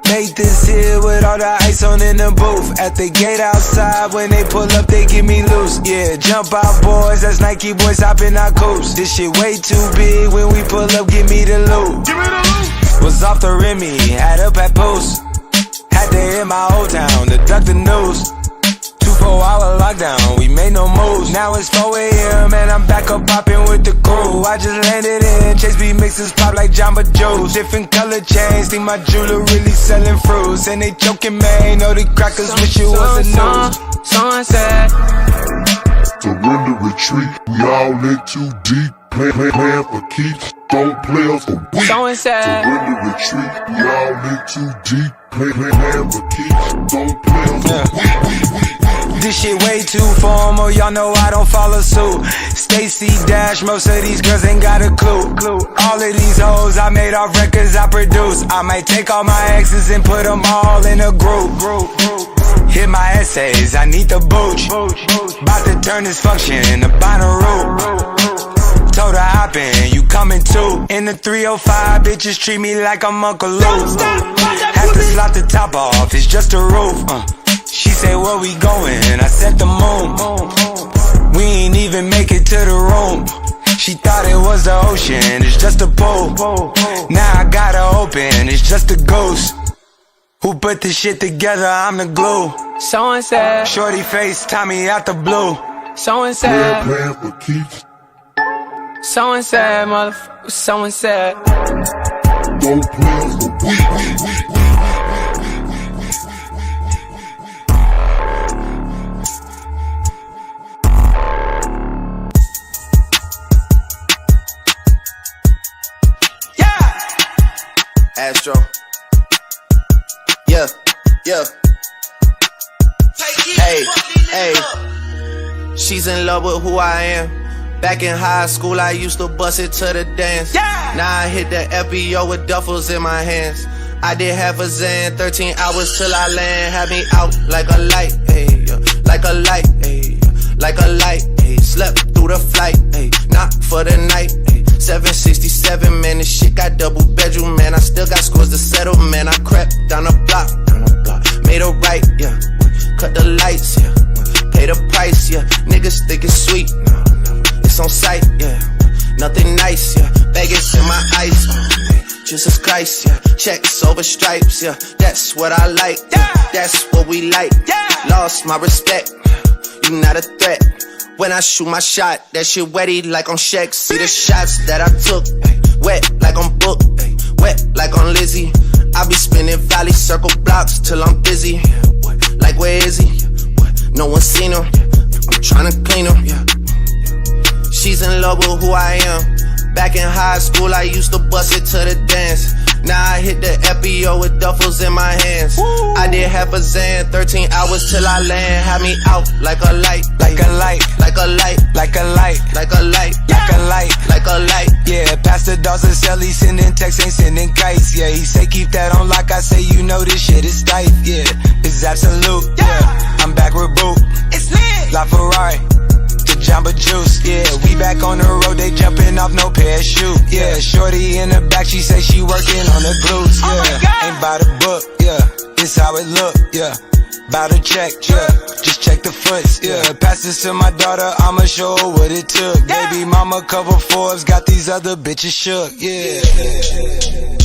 Made this here with all the ice on in the booth. At the gate outside, when they pull up, they give me loose. Yeah, jump out boys, that's Nike boys hopping our coops. This shit way too big, when we pull up, give me the loot. Was off the Remy, had up at post. Had to hit my old town to duck the news. 24-hour lockdown, we made no moves. Now it's 4 a.m. and I'm back up popping with the crew. I just landed in, Chase B mixes pop like Jamba Joe's. Different color chains, think my jeweler really selling fruits. And they joking, man, know the crackers wish it was a news. Someone said, surrender, retreat, we all in too deep. Plan for keeps, don't play us for weak. Someone said, surrender, retreat, we all in too deep. Plan for keeps, don't play us for weak. This shit way too formal, y'all know I don't follow suit. Stacy Dash, most of these girls ain't got a clue. All of these hoes I made off records I produce. I might take all my exes and put them all in a group. Hit my essays, I need the booch. About to turn this function into Bonnaroo. Told her hop in, you coming too. In the 305, bitches treat me like I'm Uncle Luke. Have to slot the top off, it's just a roof. She say, where we going? I said the moon. We ain't even make it to the room. She thought it was the ocean, it's just a pool. Now I gotta open, it's just a ghost. Who put this shit together? I'm the glue. Someone said, shorty face, Tommy out the blue. Someone said, plan for keeps. Someone said, motherfucker, someone said, don't play us for weak. Astro. Yeah, yeah. Hey, hey. She's in love with who I am. Back in high school, I used to bust it to the dance. Yeah. Now I hit the FBO with duffels in my hands. I did half a Zan, 13 hours till I land. Had me out like a light, ayy, like a light, ayy, like a light, ayy. Slept through the flight, ayy, not for the night, ayy. 767, man, this shit got double bedroom, man. I still got scores to settle, man. I crept down the block, made a right, yeah. Cut the lights, yeah. Pay the price, yeah. Niggas think it's sweet, no, it's on sight, yeah. Nothing nice, yeah. Vegas in my ice, Jesus Christ, yeah. Checks over stripes, yeah. That's what I like, yeah. That's what we like, yeah. Lost my respect, you not a threat. When I shoot my shot, that shit wetty like on Shaq. See the shots that I took, wet like on Book, wet like on Lizzie. I be spinning valley circle blocks till I'm busy. Like where is he? No one seen him. I'm tryna clean him. She's in love with who I am. Back in high school, I used to bust it to the dance. Now I hit the FBO with duffels in my hands. Woo. I did half a Zan, 13 hours till I land. Had me out like a light, like a light, like a light, like a light, like a light, like a light, like a light. Yeah, Pastor Dawson sell, he sending texts, ain't sending kites. Yeah, he say keep that on lock. I say you know this shit is tight. Yeah, it's absolute. Yeah, I'm back with Boot. It's lit. La Ferrari. Jamba Juice, yeah, we back on the road, they jumping off no parachute, yeah, shorty in the back, she say she working on the glutes, yeah, ain't by the book, yeah, this how it look, yeah, bout to check, yeah, just check the foots, yeah, pass this to my daughter, I'ma show her what it took, baby mama cover Forbes, got these other bitches shook, yeah.